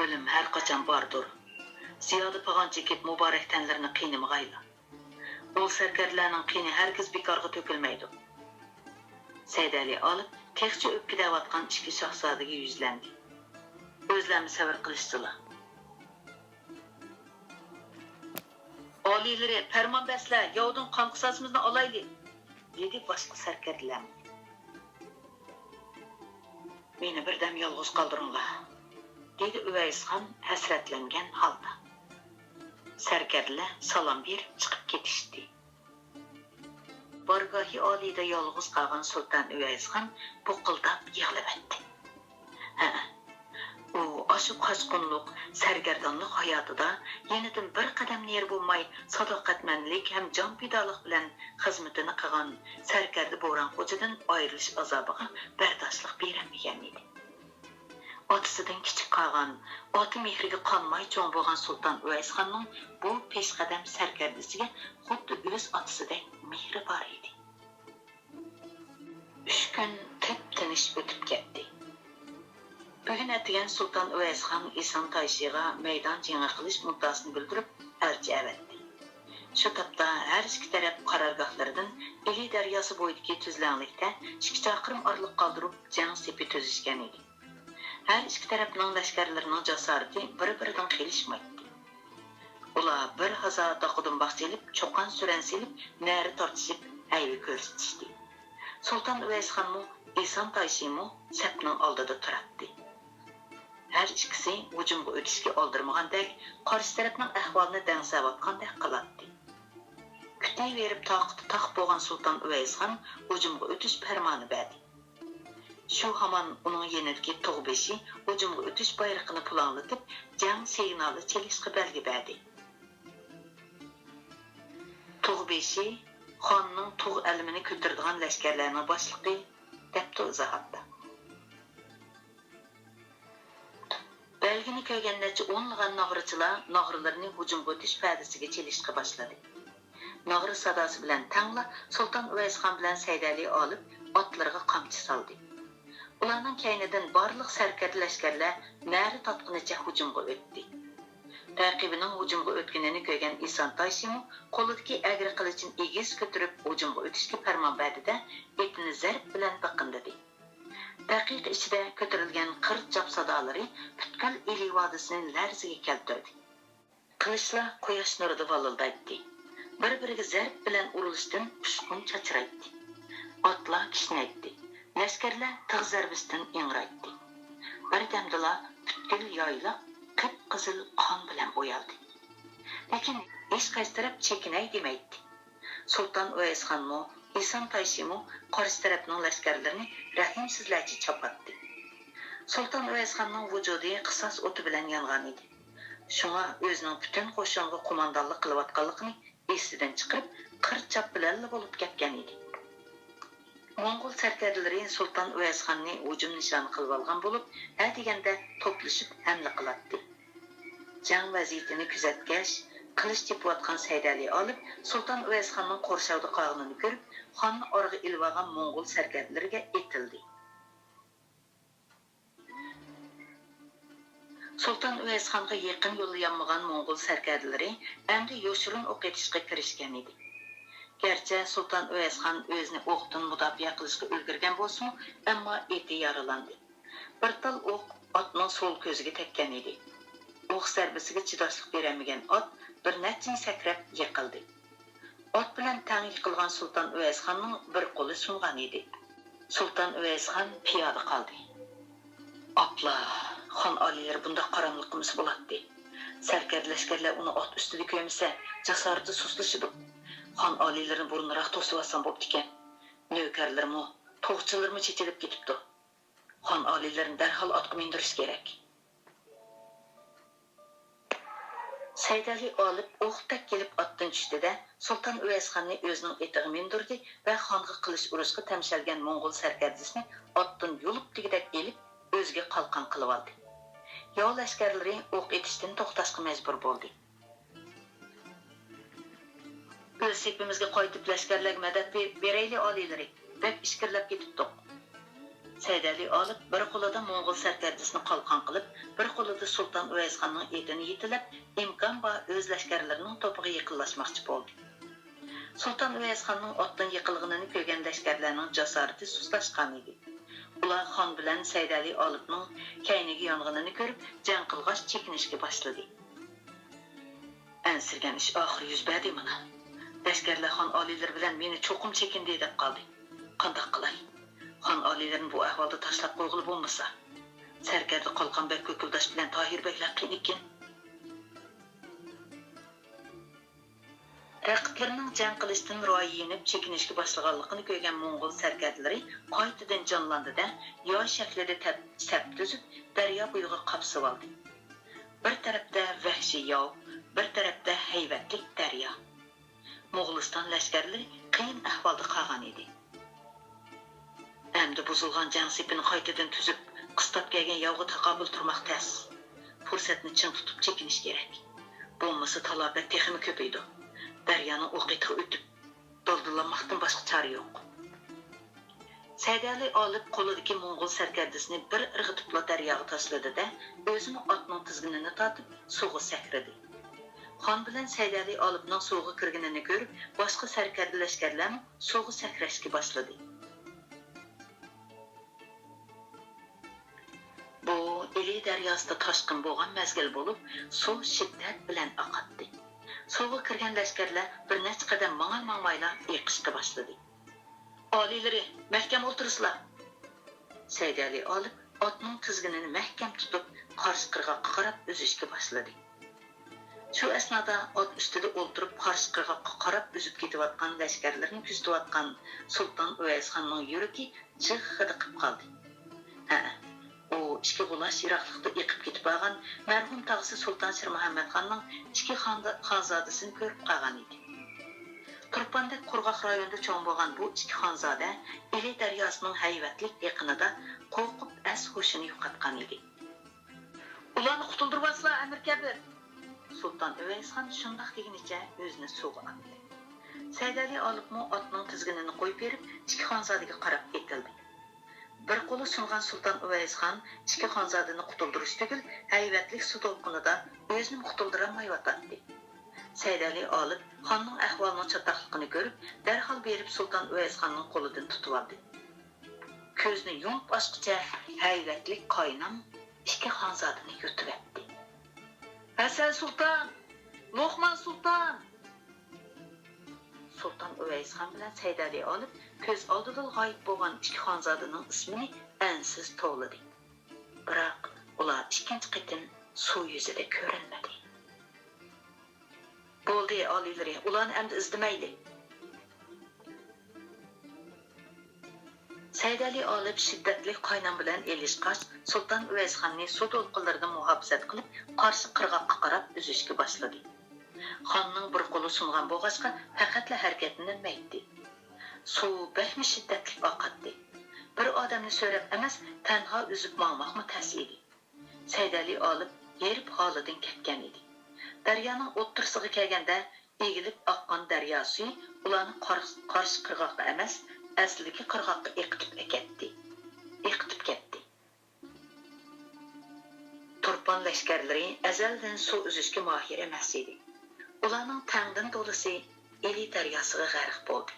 O'lim har qachon bordir. Ziyoda pag'on chekib muborak tanlarni qiynamag'ayla. Bu sarkarlarning qiyni hargiz bekorga to'kilmaydi. Saydali Olib texchi o'pkilayotgan ikki shahzodaga yuzlandi. O'zlarini sabr qilishdilar. Oliylari, farmon baslar, yovdan qon qisosimizni olaylik, dedi boshqa sarkarlar. Meni birdam yolg'iz qoldiringlar, dedi Uvaysxon hasratlangan holda. Sarkarlar salom berib chiqib ketishdi. Bargohi oliyda yolg'iz qolgan Sulton Uvaysxon buqildab yig'lab etdi. U aşı qaçqınlıq, sərgərdanlıq həyatında yenidən bir qədəm yer bulmay, sadaqətmənlik həm can fidalıq bilan xizmətini qilgan sərkərdi Boran Xo'jadan ayrilish azobiga bardoshlik berolmagan edi. Otasidan kichik qolgan, ota mehriga qonmay cho'ng bo'lgan Sulton Uvaysxonning bu peshqadam sarkardisiga xuddi o'z otasidek mehri bor edi. 3 kun tip-tinish o'tib ketdi. Bugün etigen Sultan Uvaysxon İhson Tayshiga maydon jengi qilish muddasini bildirib, elchi avatdi. Shu topda har ikki taraf qarorgohlaridan Ili daryosi bo'yidagi tuzlanlikda 2 chaqirim orliq qoldirib jang sepi tuzishgan edi. Her ikki tarafning lashkarlarining jasorati bir-biridan qilishmaydi. Ular bir haza daqudun baxchilib, cho'qan suran silib, nari tortishib, aybi ko'rsatishdi. Sulton Uvaysxonmi, İhson Tayshimu sapning oldida turardi. Her ikkisi hujumga o'tishga oldirmagandek, qarshi tarafning ahvolini dangsayotgandek qiladi. Kutaverib taqti taq bo'lgan Sulton Uvaysxon hujumga o'tish farmoni berdi. Shu hamon uning yenidagi tug'beshi hujumga o'tish bayrog'ini planlatib, jang signali chelishga belgi berdi. Tug'beshi xonning tug' ilmini ko'taradigan lashkarlarning boshlig'i deb izohatda. Belgini ko'rganlarcha o'nlagan nog'richilar nog'rilarning hujumga o'tish pardasiga chelishga boshladi. Nog'ri sadosi bilan tangla Sulton Uvaysxon bilan Saydali olib, otlarga qamchi soldi. Ularning kaynidan barliq sarkard lashkarlar nari tatqinicha hujumga o'tdi. Taqibining hujumga o'tganini ko'rgan İhson Tayshimu qo'lidagi agri qilichini egiz ko'tarib hujumga o'tishga farmon berdi-da, etini zarb bilan biqindidi. Daqiqa ichida ko'tarilgan qirt chap sadolari butkul Ili vodisini larziga keltirdi. Qilichlar quyosh nurida valildaydi. Bir-biriga zarb bilan urilishdan ushqun chachraydi. Otlar kishnaydi. Lashkarlar tig' zarbisidan ingraydi. Birdamdala butkul yoyliq qip-qizil qon bilan bo'yaldi. Lekin hech qaysi taraf chekinay demaydi. Sulton Uvaysxonmi, İhson Tayshimu qarshi tarafning lashkarlarini rahimsizlarcha chopatdi. Sulton Uvaysxonning vujudi qisos o'ti bilan yongan edi. Shunga o'zining butun qo'shinga qo'mondonlik qilayotganligini esidan chiqarib, qirchap bilan bo'lib ketgan edi. Mongol sarkardalari Sulton Uvaysxonni hujum nishoni qilib olgan bo'lib, ha deganda to'plashib hamla qiladi. Jang vaziyatini kuzatgach, qilich tepayotgan Saydali olib, Sulton Uvaysxonning qo'rshovda qolganini ko'rib, xonni orqa ilib olgan Mongol sarkardalariga etildi. Sulton Uvaysxonga yaqin yo'llanmagan Mongol sarkardalari endi yoshirin o'q etishga kirishgan edi. Gerçi Sulton Uvaysxon o'zini o'qdan mudofaa qilishga ulgurgan bo'lsa-mu, ammo eti yaralandı. Bir tal o'q otning so'l ko'ziga tekkan edi. O'q zarbasiga chidashlik beramagan ot bir necha sakrab yiqildi. Ot bilan tang yiqilgan Sulton Uvaysxonning bir qo'li sungan edi. Sulton Uvaysxon piyoda qoldi. Apla, xon olilar bunda qaramliqimiz bo'ladi. Sarkard lashkarlar uni ot ustida ko'msa, jasorati suslashidi. Xon olilarini burunroq to'sib olsam bo'pti ekan. Navkarlarmi, to'g'chilarmi chechilib ketibdi. Xon olilarini darhol otga mindirish kerak. Saydali olib o'qtak kelib otdan tushdi-da, Sulton Uvaysxonni o'zining etig'iga mindirdi va xonga qilish urushga tamshalgan Mongol sarkardisini otdan yulib tigidek elib, o'ziga qalqon qilib oldi. Yov lashkarlari o'q etishdan to'xtashga majbur bo'ldi. Biz sepimizga qaytib lashkarlarga madad berayli olilari, deb ishkirlab ketibdik. Saydali olib bir qo'lida Mongol sarkardisini qalqon qilib, bir qo'lida Sulton Uvaysxonning etini yetilab, imkon bor o'z lashkarlarining to'piga yaqinlashmoqchi bo'ldi. Sulton Uvaysxonning otdan yiqilganini ko'rgan lashkarlarning jasorati sustlashgan edi. Ular xon bilan Saydali olibning kayniga yonganini ko'rib, jang qilg'ach chekinishga boshladi. Ansirgan ish oxir yuz berdi mana. Lashkarlar xon olilar bilan meni cho'qim chekindi deb qoldi. Qanday qilay? Xon olilarini bu ahvolda tashlab qo'yg'ili bo'lmasa, sarkarda qolgan bek ko'kuldash bilan Tohir beklar qiyin ekan. Rəqiblərinin cəng qilishdən royinib çəkinishki başlığanlığını görən Moğol sərkərdiləri qaytadan canlandı da, yağ şəklində səp düzüb dərya boyuğa qapsıb aldı. Bir tərəfdə vəhşi yağ, bir tərəfdə heybətlik dərya. Moğolistan ləşkərləri qiyin əhvalda qalğan idi. Əmdi buzulğan cəng sepini qaytadan tüzüb, qıstab gələn yağğa taqabül turmaq təs. Fürsətini çın tutub çəkiniş gerek. Bulması talabət teximi köpüydü. Dəryanın o qıtığı ötüb, doldulanmaqdan başqa çarə yox. Səydəli alıb qoludakı Moğol sərkərdisini bir ırğıtıbla dəryağı tasladı da, özünü atının tizginini tatıb suğa səkridi. Xan bilən Səydəli alıbның suğa kirginini görüb, başqa sərkərdi ləşkərlərin suğa səkrəşki başladı. Bu, Eli dəryasında taşqın boğan məzgil olub, su şiddət bilən aqatdı. Suğa kirgen ləşkərlər bir neçə qədəm mağay-mağmayla eqişqə başladı. Aliləri, məhkəm oturuslar. Səydəli alıb atının tizginini məhkəm tutub, qarşı qırğaqqa qarab üzüşkə başladı. Şu əsnada at üstüdə oturub qarşı qırğaqqa qarab üzüb getivatqan ləşkərlərini küstüvatqan Sultan Övəzxanның yürəki cıqqıdıqıb qaldı. O, iki qulaş Iraqlıqda eqib ketib bağan mərhum tağısı Sultan Şir Muhammed Xanның iki xanzadısını görüb qalğan idi. Turpandək qurğaq rayonda çoğun boğan bu iki xanzadə Eli dəryasının heyvətlik yaqınında qorqub əs hoşunu yuqatqan idi. Ulanı qutuldurvasla, Əmir Kəbir! Sultan Övəzxan şundaq deginincə özünü suğa atdı. Səydəli alıbmı atının tizginini qoyub verib iki xanzadəyə qarab etildi. Bir qolu sunğan Sultan Övəzxan iki xanzadını qutulduruz tügül, heyvətlik su dolqunida özünü qutulduramayvatatdı. Səydəli alıb, xanның əhvalının çataqlığını görüb, dərhal verib Sultan Övəzxanның qoludan tutuvaldı. Közünü yumub açqıca heyvətlik qaynam iki xanzadını yutuvetdi. Həsən Sultan! Loğman Sultan! Sultan Övəzxan bilən Səydəli alıb, köz aldıda qayıb boğan iki xanzadının ismini ənsiz toğladı. Biroq ular ikinci qitim su yüzüdə görünmədi. Bo'ldi, oliylari, ularni əmdi izdimaydi. Səydəli alıb şiddətli qaynam bilən elişqaç Sultan Övəzxanni su dolqunlarını muhafizət qılıb, qarşı qırğaqqa qarab üzüşkə başladı. Xanның bir qolu sunğan boğaçqa fəqətlə hərəkətlənməydi. Su bəhmi şiddətli aqatdı. Bir adamını söyrəb əməz, tənha üzüb mağmaqmı təs idi. Səydəli alıb yerib halıdan ketken idi. Dəryanın ottursığı kəlgəndə egilib aqqan dərya suyu ulanı qarşı qırğaqqa əməz, əsliki qırğaqqa eqitib ketdi. Turpan ləşkərləri əzəldən su üzüşkə mahir əməz idi. Ulanın təngdən dolusu Eli dəryasıға qərq boldu.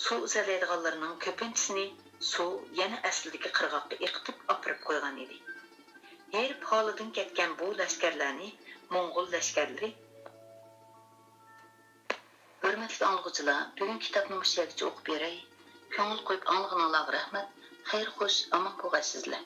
Su üzələydiğallarının köpüntisini su yana əslidiki qırğaqda eqitib apırıb qoyğan idi. Yerib halıdan ketken bu ləşkərlərini Moğol ləşkərləri hörmətli anlıqçılar, bugün kitabını müşahidəçi oxub berey. Köngül qoyub anlığınızға rəhmət. Xeyir xoş, aman qoğaysızlar.